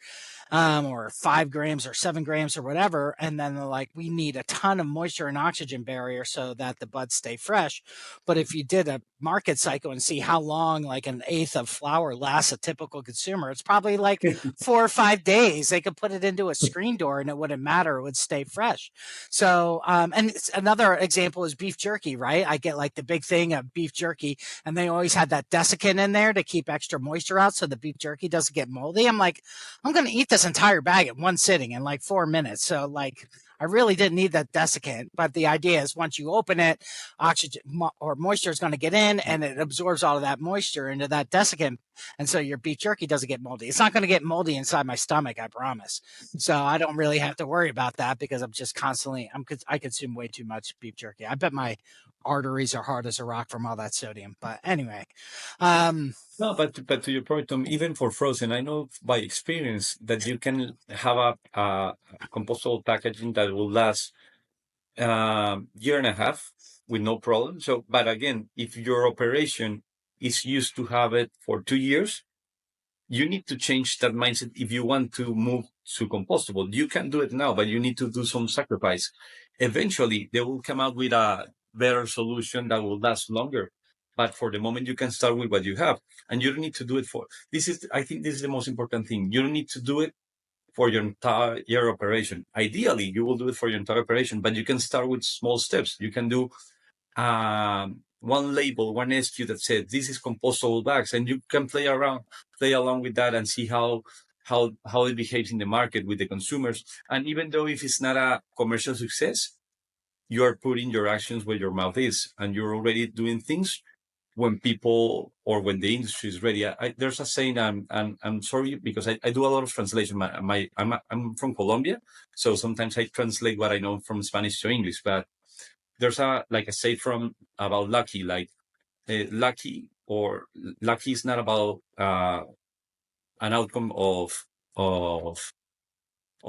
or 5 grams or 7 grams or whatever. And then they're like, we need a ton of moisture and oxygen barrier so that the buds stay fresh. But if you did a market cycle and see how long like 1/8 of flour lasts a typical consumer, it's probably like 4 or 5 days. They could put it into a screen door and it wouldn't matter. It would stay fresh. So, and another example is beef jerky, right? I get like the big thing of beef jerky and they always had that desiccant in there to keep extra moisture out so the beef jerky doesn't get moldy. I'm like, I'm going to eat this entire bag in one sitting in like 4 minutes. So like, I really didn't need that desiccant, but the idea is once you open it, oxygen or moisture is going to get in and it absorbs all of that moisture into that desiccant. And so your beef jerky doesn't get moldy. It's not going to get moldy inside my stomach, I promise. So I don't really have to worry about that because I'm just constantly, I consume way too much beef jerky. I bet my arteries are hard as a rock from all that sodium. But anyway, No, but to your point, Tom, even for frozen, I know by experience that you can have a compostable packaging that will last year and a half with no problem. So, but again, if your operation is used to have it for 2 years, you need to change that mindset if you want to move to compostable. You can do it now, but you need to do some sacrifice. Eventually, they will come out with a better solution that will last longer. But for the moment, you can start with what you have, and you don't need to do it for this. I think this is the most important thing. You don't need to do it for your entire operation. Ideally, you will do it for your entire operation, but you can start with small steps. You can do one label, one SKU that says this is compostable bags, and you can play along with that and see how it behaves in the market with the consumers. And even though if it's not a commercial success, you are putting your actions where your mouth is, and you're already doing things when people or when the industry is ready. There's a saying, I'm sorry because I do a lot of translation. I'm from Colombia, so sometimes I translate what I know from Spanish to English. But there's a say from about lucky, like lucky is not about an outcome of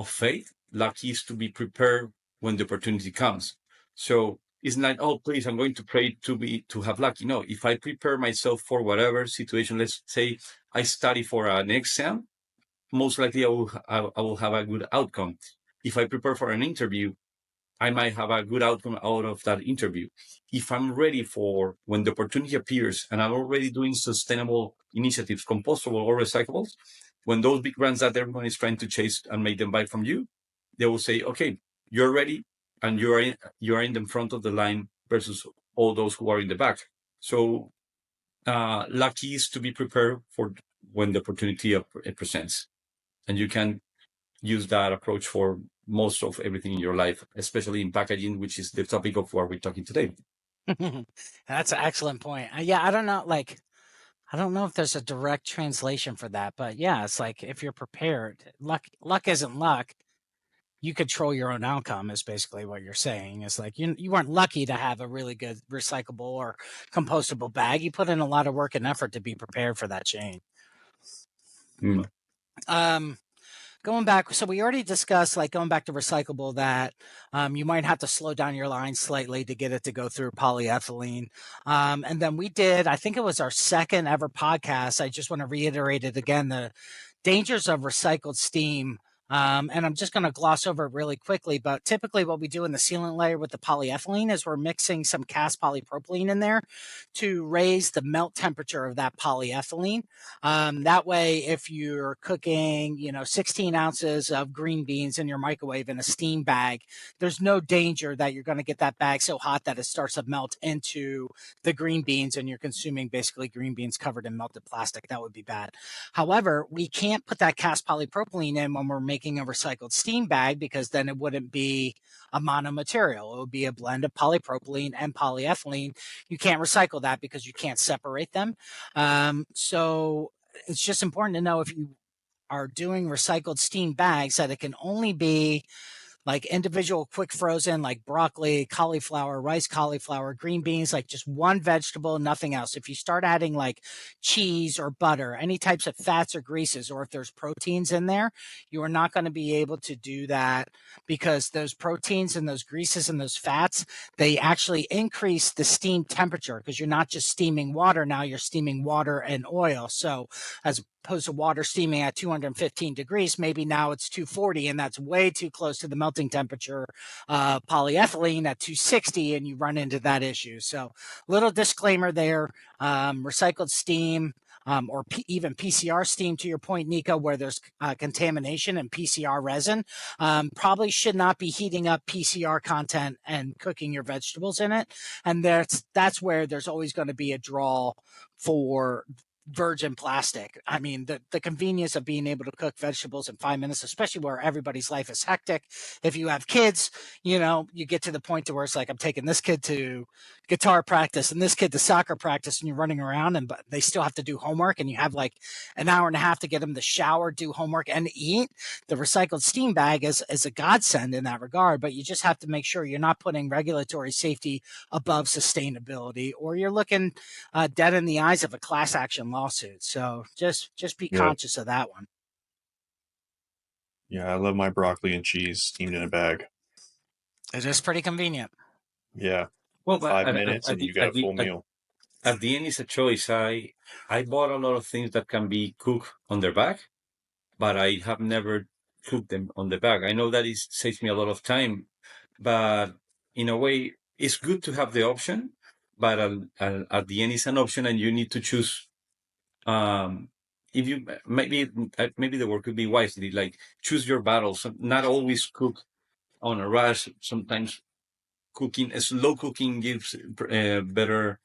faith. Lucky is to be prepared when the opportunity comes. So it's not, oh, please, I'm going to pray to have lucky. No, if I prepare myself for whatever situation, let's say I study for an exam, most likely I will have a good outcome. If I prepare for an interview, I might have a good outcome out of that interview. If I'm ready for when the opportunity appears and I'm already doing sustainable initiatives, compostable or recyclables, when those big brands that everyone is trying to chase and make them buy from you, they will say, okay, you're ready and you are in the front of the line versus all those who are in the back. So lucky is to be prepared for when the opportunity presents. And you can use that approach for most of everything in your life, especially in packaging, which is the topic of what we're talking today. That's an excellent point. Yeah, I don't know, like, I don't know if there's a direct translation for that, but yeah, it's like if you're prepared, luck isn't luck. You control your own outcome is basically what you're saying. It's like you weren't lucky to have a really good recyclable or compostable bag. You put in a lot of work and effort to be prepared for that change. Mm. Going back, so we already discussed, like going back to recyclable, that you might have to slow down your line slightly to get it to go through polyethylene. And then we did, I think it was our second ever podcast. I just want to reiterate it again, the dangers of recycled steam. And I'm just going to gloss over it really quickly, but typically what we do in the sealant layer with the polyethylene is we're mixing some cast polypropylene in there to raise the melt temperature of that polyethylene. That way, if you're cooking, 16 ounces of green beans in your microwave in a steam bag, there's no danger that you're going to get that bag so hot that it starts to melt into the green beans and you're consuming basically green beans covered in melted plastic. That would be bad. However, we can't put that cast polypropylene in when we're making a recycled steam bag because then it wouldn't be a monomaterial. It would be a blend of polypropylene and polyethylene. You can't recycle that because you can't separate them. So it's just important to know if you are doing recycled steam bags that it can only be like individual quick frozen, like broccoli, cauliflower, rice, cauliflower, green beans, like just one vegetable, nothing else. If you start adding like cheese or butter, any types of fats or greases, or if there's proteins in there, you are not going to be able to do that, because those proteins and those greases and those fats, they actually increase the steam temperature, because you're not just steaming water now, you're steaming water and oil. So as opposed to water steaming at 215 degrees, maybe now it's 240, and that's way too close to the melting temperature. Polyethylene at 260, and you run into that issue. So little disclaimer there. Recycled steam, or even PCR steam, to your point, Nico, where there's contamination and PCR resin, probably should not be heating up PCR content and cooking your vegetables in it. And that's where there's always going to be a draw for virgin plastic. I mean, the convenience of being able to cook vegetables in 5 minutes, especially where everybody's life is hectic. If you have kids, you get to the point to where it's like, I'm taking this kid to guitar practice and this kid to soccer practice, and you're running around, and but they still have to do homework, and you have like an hour and a half to get them to shower, do homework, and eat. The recycled steam bag is a godsend in that regard, but you just have to make sure you're not putting regulatory safety above sustainability, or you're looking dead in the eyes of a class action lawsuit. So just be conscious of that one. Yeah, I love my broccoli and cheese steamed in a bag. It is pretty convenient. Yeah. Well, 5 minutes and you got a full meal. At the end, it's a choice. I bought a lot of things that can be cooked on their bag, but I have never cooked them on the bag. I know that it saves me a lot of time, but in a way, it's good to have the option. But at the end, it's an option, and you need to choose. If you maybe the word could be wisely, like choose your battles. Not always cook on a rush. Sometimes slow cooking gives better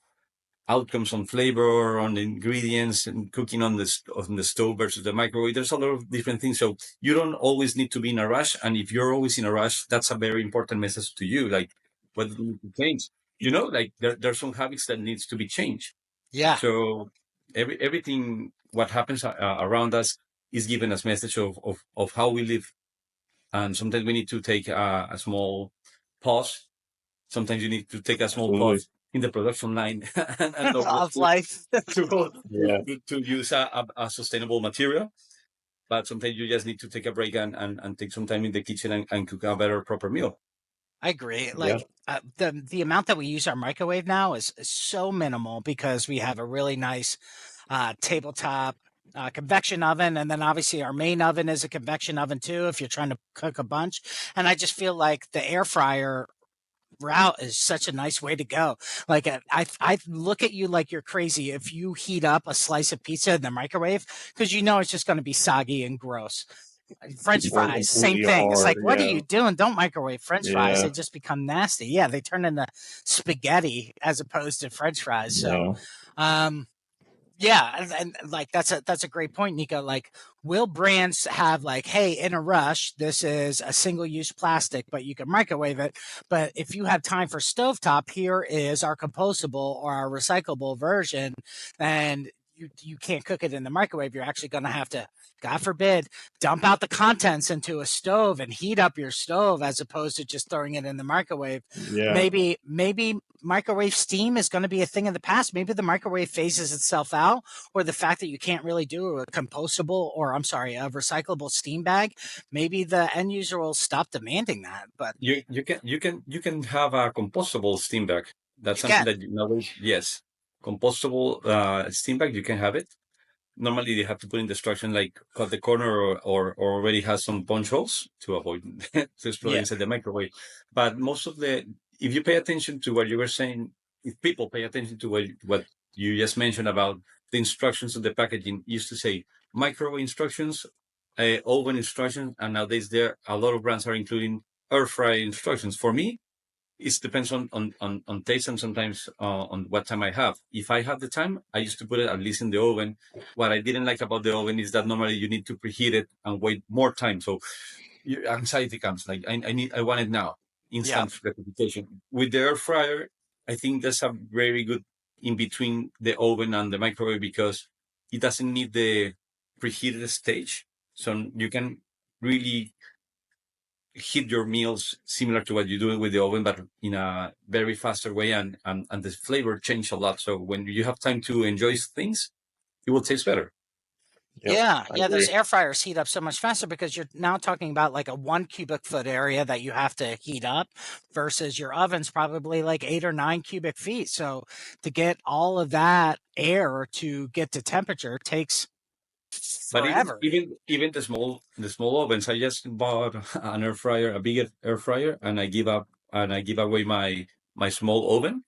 outcomes on flavor, on the ingredients, and cooking on the stove versus the microwave. There's a lot of different things. So you don't always need to be in a rush. And if you're always in a rush, that's a very important message to you. Like, what do you need to change? Like there's some habits that needs to be changed. Yeah. So everything what happens around us is giving us message of how we live. And sometimes we need to take a small pause. Sometimes you need to take a small pause in the production line and of life to use a sustainable material. But sometimes you just need to take a break and take some time in the kitchen and cook a better, proper meal. I agree. Like the amount that we use our microwave now is so minimal, because we have a really nice tabletop convection oven, and then obviously our main oven is a convection oven too, if you're trying to cook a bunch. And I just feel like the air fryer route is such a nice way to go. Like I look at you like you're crazy if you heat up a slice of pizza in the microwave, because it's just going to be soggy and gross. French fries, same thing. It's like, what are you doing? Don't microwave French fries. They just become nasty. Yeah, they turn into spaghetti as opposed to French fries. So, yeah, and like that's a great point, Nico. Like, will brands have like, hey, in a rush, this is a single-use plastic, but you can microwave it. But if you have time for stovetop, here is our compostable or our recyclable version, and you can't cook it in the microwave. You're actually going to have to, God forbid, dump out the contents into a stove and heat up your stove, as opposed to just throwing it in the microwave. Yeah. Maybe microwave steam is going to be a thing of the past. Maybe the microwave phases itself out, or the fact that you can't really do a compostable, or a recyclable steam bag. Maybe the end user will stop demanding that. But you can have a compostable steam bag. That's something that yes, compostable steam bag, you can have it. Normally they have to put in the instruction like cut the corner or already has some punch holes to avoid to explode inside the microwave. But if you pay attention to what you were saying, if people pay attention to what you just mentioned about the instructions of the packaging, used to say microwave instructions, oven instructions, and nowadays a lot of brands are including air fry instructions. For me, it depends on taste and sometimes on what time I have. If I have the time, I used to put it at least in the oven. What I didn't like about the oven is that normally you need to preheat it and wait more time. So your anxiety comes like, I want it now, instant gratification. With the air fryer, I think that's a very good in between the oven and the microwave, because it doesn't need the preheated stage. So you can really heat your meals similar to what you do with the oven, but in a very faster way, and the flavor change a lot. So when you have time to enjoy things, it will taste better. Yep, Yeah, I yeah, those agree. air fryers heat up so much faster because you're now talking about like a 1 cubic foot area that you have to heat up versus your oven's probably like 8 or 9 cubic feet. So to get all of that air to get to temperature takes But forever. even the small ovens, I just bought an air fryer, a bigger air fryer, and I give away my small oven.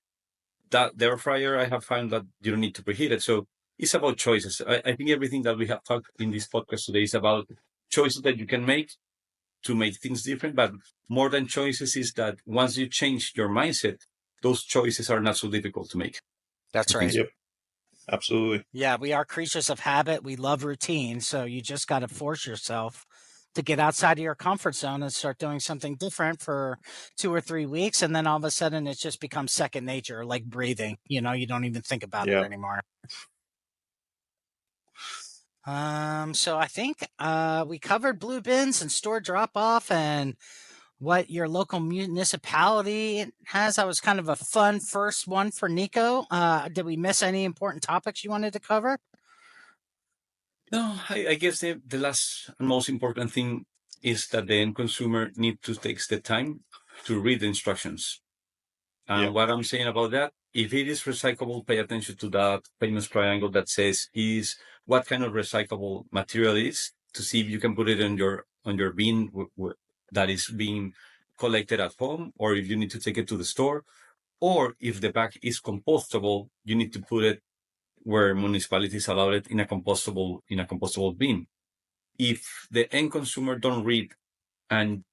That the air fryer, I have found that you don't need to preheat it. So it's about choices. I think everything that we have talked in this podcast today is about choices that you can make to make things different. But more than choices is that once you change your mindset, those choices are not so difficult to make. That's I think right. so. Yep, absolutely. Yeah, we are creatures of habit. We love routine. So you just got to force yourself to get outside of your comfort zone and start doing something different for 2 or 3 weeks. And then all of a sudden it just becomes second nature, like breathing. You don't even think about it Yeah, anymore. So I think we covered blue bins and store drop off and what your local municipality has. That was kind of a fun first one for Nico. Did we miss any important topics you wanted to cover? No, I guess the last and most important thing is that the end consumer need to take the time to read the instructions. And yep, what I'm saying about that, if it is recyclable, pay attention to that famous triangle that says is what kind of recyclable material it is, to see if you can put it on your bin that is being collected at home, or if you need to take it to the store, or if the bag is compostable, you need to put it where municipalities allow it in a compostable bin. If the end consumer don't read, and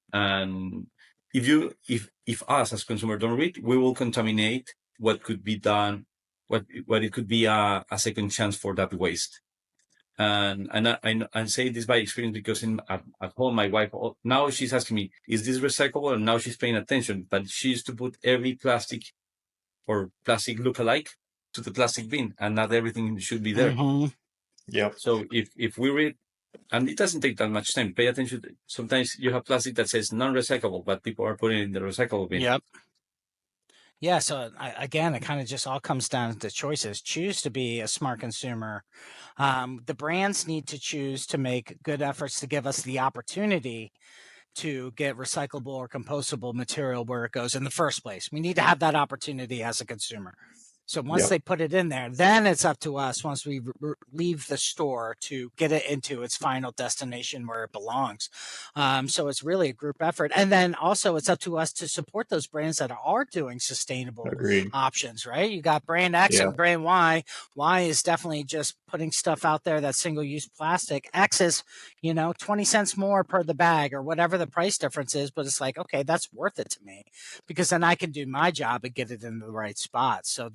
if us as consumer don't read, we will contaminate what could be done, what it could be a second chance for that waste. And I say this by experience because at home, my wife now she's asking me, "Is this recyclable?" And now she's paying attention. But she used to put every plastic or plastic look-alike to the plastic bin, and not everything should be there. Mm-hmm. yep, So if we read, and it doesn't take that much time, pay attention. Sometimes you have plastic that says non-recyclable, but people are putting it in the recyclable bin. Yep. Yeah. So again, it kind of just all comes down to choices. Choose to be a smart consumer. The brands need to choose to make good efforts to give us the opportunity to get recyclable or compostable material where it goes in the first place. We need to have that opportunity as a consumer. So once yep, they put it in there, then it's up to us once we leave the store to get it into its final destination where it belongs. So it's really a group effort. And then also it's up to us to support those brands that are doing sustainable agreed. options, right? You got brand X Yeah, and brand Y. Y is definitely just putting stuff out there that's single use plastic. X is, 20 cents more per the bag or whatever the price difference is. But it's like, okay, that's worth it to me because then I can do my job and get it in the right spot. So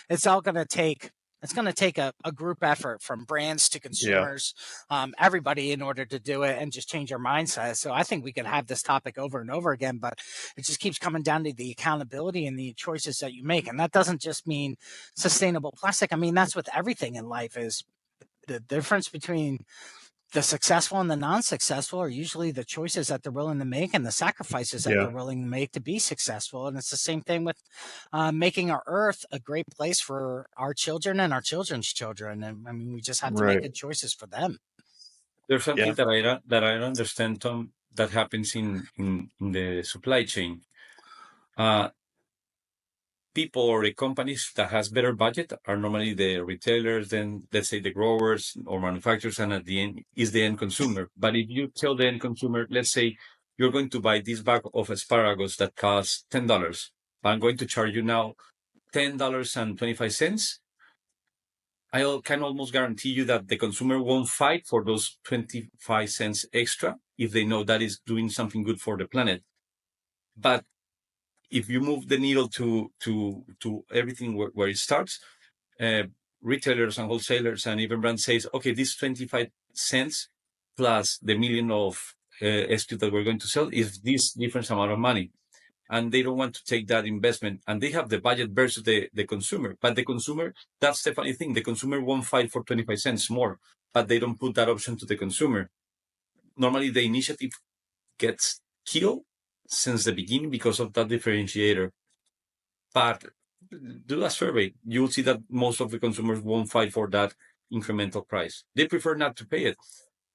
it's all going to take. It's going to take a group effort from brands to yeah, consumers, everybody in order to do it and just change our mindset. So I think we could have this topic over and over again, but it just keeps coming down to the accountability and the choices that you make. And that doesn't just mean sustainable plastic. I mean, that's with everything in life is the difference between the successful and the non-successful are usually the choices that they're willing to make and the sacrifices that yeah, they're willing to make to be successful. And it's the same thing with making our earth a great place for our children and our children's children. And I mean, we just have to make right. good choices for them. There's something Yeah, that I don't understand, Tom, that happens in the supply chain. Uh, People or the companies that has better budget are normally the retailers, then let's say the growers or manufacturers, and at the end is the end consumer. But if you tell the end consumer, let's say you're going to buy this bag of asparagus that costs $10, but I'm going to charge you now $10.25. I can almost guarantee you that the consumer won't fight for those 25 cents extra if they know that is doing something good for the planet. But if you move the needle to everything where it starts, uh, retailers and wholesalers and even brands says, okay, this 25 cents plus the million of SKU that we're going to sell is this different amount of money. And they don't want to take that investment. And they have the budget versus the consumer. But the consumer, that's the funny thing. The consumer won't fight for 25 cents more, but they don't put that option to the consumer. Normally, the initiative gets kill since the beginning because of that differentiator. But do a survey. You'll see that most of the consumers won't fight for that incremental price. They prefer not to pay it.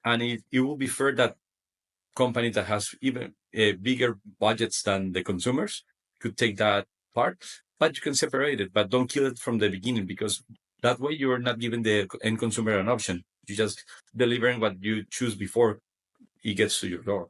And it will be fair that company that has even bigger budgets than the consumers could take that part, but you can separate it, but don't kill it from the beginning, because that way you're not giving the end consumer an option. You just delivering what you choose before it gets to your door.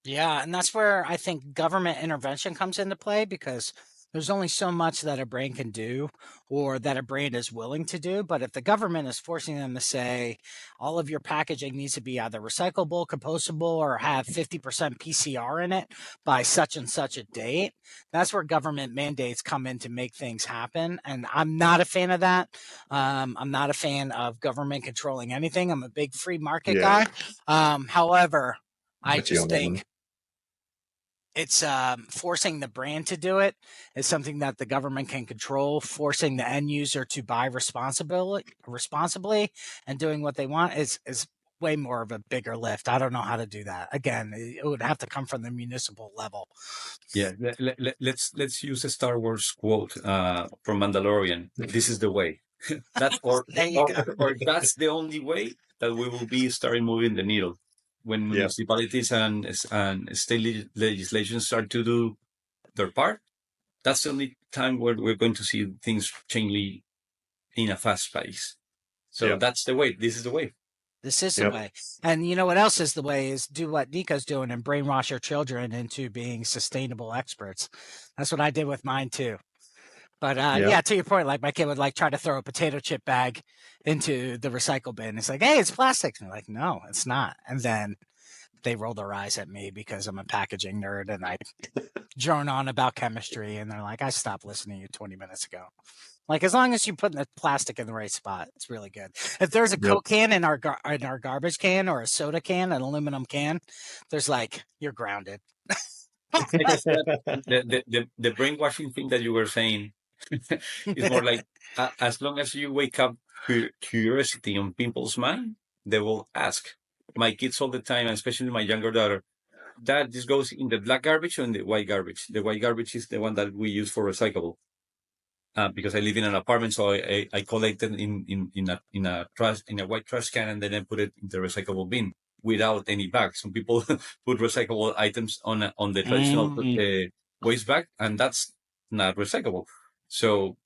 Yeah, and that's where I think government intervention comes into play, because there's only so much that a brand can do or that a brand is willing to do. But if the government is forcing them to say all of your packaging needs to be either recyclable, compostable, or have 50% PCR in it by such and such a date, that's where government mandates come in to make things happen. And I'm not a fan of that. I'm not a fan of government controlling anything. I'm a big free market Yeah. guy. However, I'm I with you just on that one. think it's forcing the brand to do it is something that the government can control. Forcing the end user to buy responsibly and doing what they want is way more of a bigger lift. I don't know how to do that. Again, it would have to come from the municipal level. Yeah, let's use a Star Wars quote from Mandalorian. This is the way. That's There you go. or that's the only way that we will be starting moving the needle. When Yeah. municipalities and state legislation start to do their part, that's the only time where we're going to see things change in a fast pace. So Yeah. that's the way. This is the way. This is the Yep. way. And you know what else is the way is do what Nico's doing and brainwash your children into being sustainable experts. That's what I did with mine too. But yeah, to your point, like my kid would like try to throw a potato chip bag into the recycle bin. It's like, hey, it's plastic. And I'm like, no, it's not. And then they roll their eyes at me because I'm a packaging nerd and I drone on about chemistry. And they're like, I stopped listening to you 20 minutes ago. Like, as long as you put the plastic in the right spot, it's really good. If there's a Yep. Coke can in our garbage can or a soda can, an aluminum can, there's like, you're grounded. I guess that the brainwashing thing that you were saying is more like as long as you wake up curiosity on people's mind, they will ask. My kids all the time, especially my younger daughter, Dad, this goes in the black garbage or in the white garbage? The white garbage is the one that we use for recyclable. Because I live in an apartment, so I collect it in a white trash can, and then I put it in the recyclable bin without any bag. Some people put recyclable items on the traditional waste bag, and that's not recyclable. So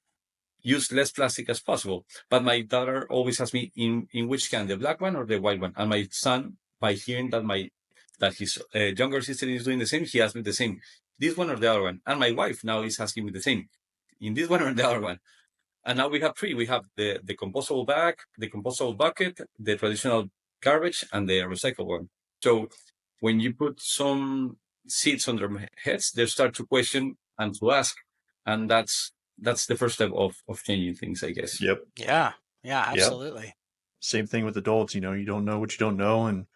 use less plastic as possible. But my daughter always asks me in which can, the black one or the white one. And my son, by hearing that his younger sister is doing the same, he asked me the same. This one or the other one. And my wife now is asking me the same. In this one or the other one. And now we have three. We have the compostable bag, the compostable bucket, the traditional garbage, and the recyclable one. So when you put some seeds on their heads, they start to question and to ask. And that's the first step of changing things, I guess. Yep. Yeah, absolutely. Yep. Same thing with adults. You don't know what you don't know. And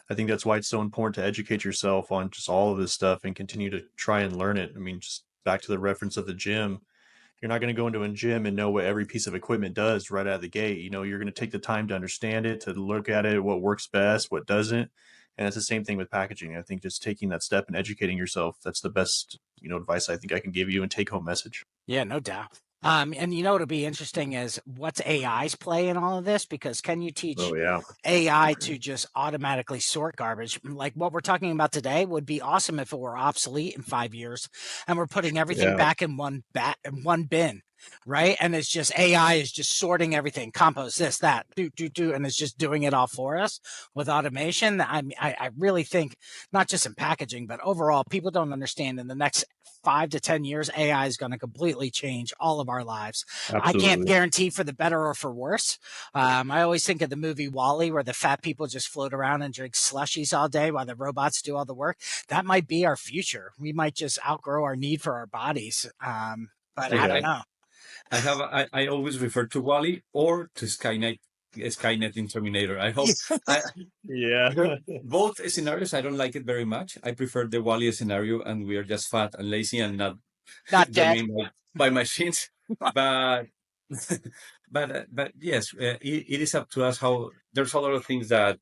I think that's why it's so important to educate yourself on just all of this stuff and continue to try and learn it. I mean, just back to the reference of the gym. You're not going to go into a gym and know what every piece of equipment does right out of the gate. You're going to take the time to understand it, to look at it, what works best, what doesn't. And it's the same thing with packaging. I think just taking that step and educating yourself, that's the best, advice I think I can give you and take home message. Yeah, no doubt. And what'll be interesting is what's AI's play in all of this, because can you teach AI to just automatically sort garbage? Like what we're talking about today would be awesome if it were obsolete in 5 years and we're putting everything back in one bin, right? And it's just AI is just sorting everything, compost, this, that, and it's just doing it all for us with automation. I really think not just in packaging, but overall, people don't understand in the next 5 to 10 years, AI is going to completely change all of our lives. Absolutely. I can't guarantee for the better or for worse. I always think of the movie WALL-E, where the fat people just float around and drink slushies all day while the robots do all the work. That might be our future. We might just outgrow our need for our bodies. But I don't know. I always refer to WALL-E or to Skynet in Terminator. I hope. Both scenarios, I don't like it very much. I prefer the WALL-E scenario, and we are just fat and lazy and not dead by machines. But but yes, it is up to us. How there's a lot of things that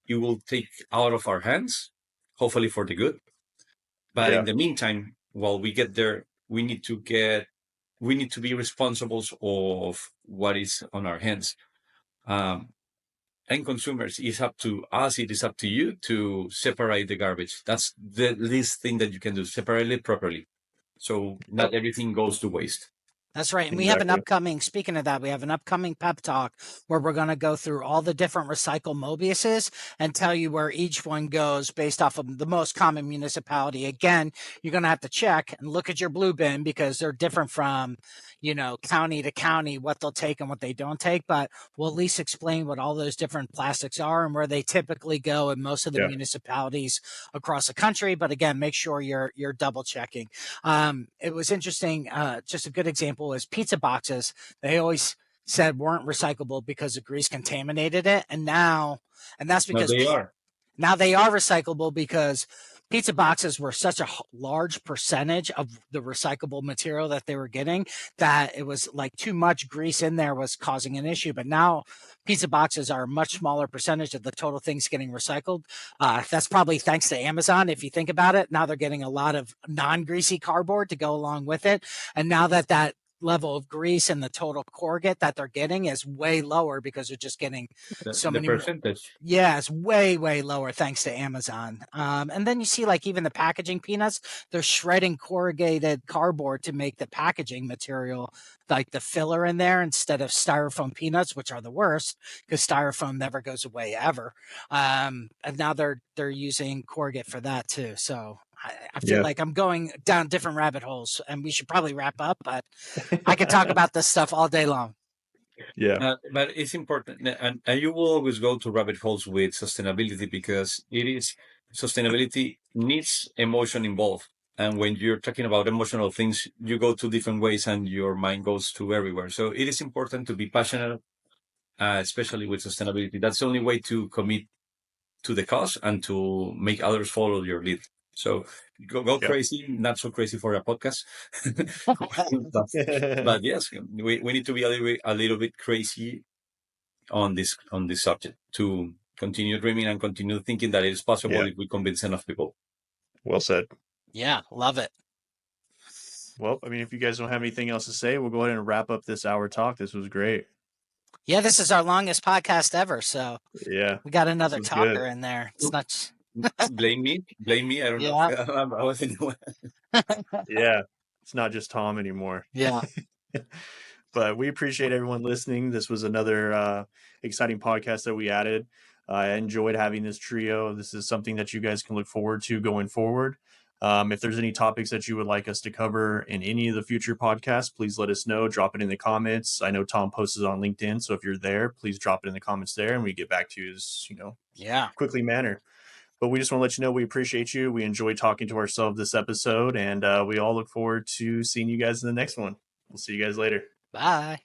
you will take out of our hands, hopefully for the good. But Yeah. in the meantime, while we get there, we need to be responsible of what is on our hands. And consumers, it's up to us, it is up to you to separate the garbage. That's the least thing that you can do, separate it properly. So not everything goes to waste. That's right. And we have an Exactly. upcoming, speaking of that, we have an upcoming pep talk where we're going to go through all the different recycle Mobiuses and tell you where each one goes based off of the most common municipality. Again, you're going to have to check and look at your blue bin because they're different from, county to county, what they'll take and what they don't take. But we'll at least explain what all those different plastics are and where they typically go in most of the Yeah. municipalities across the country. But again, make sure you're double checking. It was interesting. Just a good example is pizza boxes. They always said weren't recyclable because the grease contaminated it, and that's Now because they are. now they are recyclable because pizza boxes were such a large percentage of the recyclable material that they were getting that it was like too much grease in there was causing an issue. But now pizza boxes are a much smaller percentage of the total things getting recycled. That's probably thanks to Amazon. If you think about it, now they're getting a lot of non-greasy cardboard to go along with it. And now that level of grease and the total corrugate that they're getting is way lower because they're just getting so The many more. percentage. Yeah, it's way, way lower thanks to Amazon. And then you see like even the packaging peanuts, they're shredding corrugated cardboard to make the packaging material, like the filler in there instead of styrofoam peanuts, which are the worst because styrofoam never goes away ever. And now they're using corrugate for that too. So I feel Yeah. like I'm going down different rabbit holes and we should probably wrap up, but I could talk about this stuff all day long. Yeah. But it's important, and you will always go to rabbit holes with sustainability because sustainability needs emotion involved. And when you're talking about emotional things, you go to different ways and your mind goes to everywhere. So it is important to be passionate, especially with sustainability. That's the only way to commit to the cause and to make others follow your lead. So go Yeah. crazy, not so crazy for a podcast. But yes, we need to be a little bit crazy on this subject to continue dreaming and continue thinking that it is possible Yeah. if we convince enough people. Well said. Yeah, love it. Well, I mean, if you guys don't have anything else to say, we'll go ahead and wrap up this hour talk. This was great. Yeah, this is our longest podcast ever, so Yeah. we got This another was talker good. in there. It's not. Blame me. I don't know. Yeah, I wasn't. Yeah. It's not just Tom anymore. yeah, But we appreciate everyone listening. This was another exciting podcast that we added. I enjoyed having this trio. This is something that you guys can look forward to going forward. If there's any topics that you would like us to cover in any of the future podcasts, please let us know. Drop it in the comments. I know Tom posts it on LinkedIn, so if you're there, please drop it in the comments there, and we get back to you as yeah. quickly manner. But we just want to let you know we appreciate you. We enjoyed talking to ourselves this episode, and we all look forward to seeing you guys in the next one. We'll see you guys later. Bye.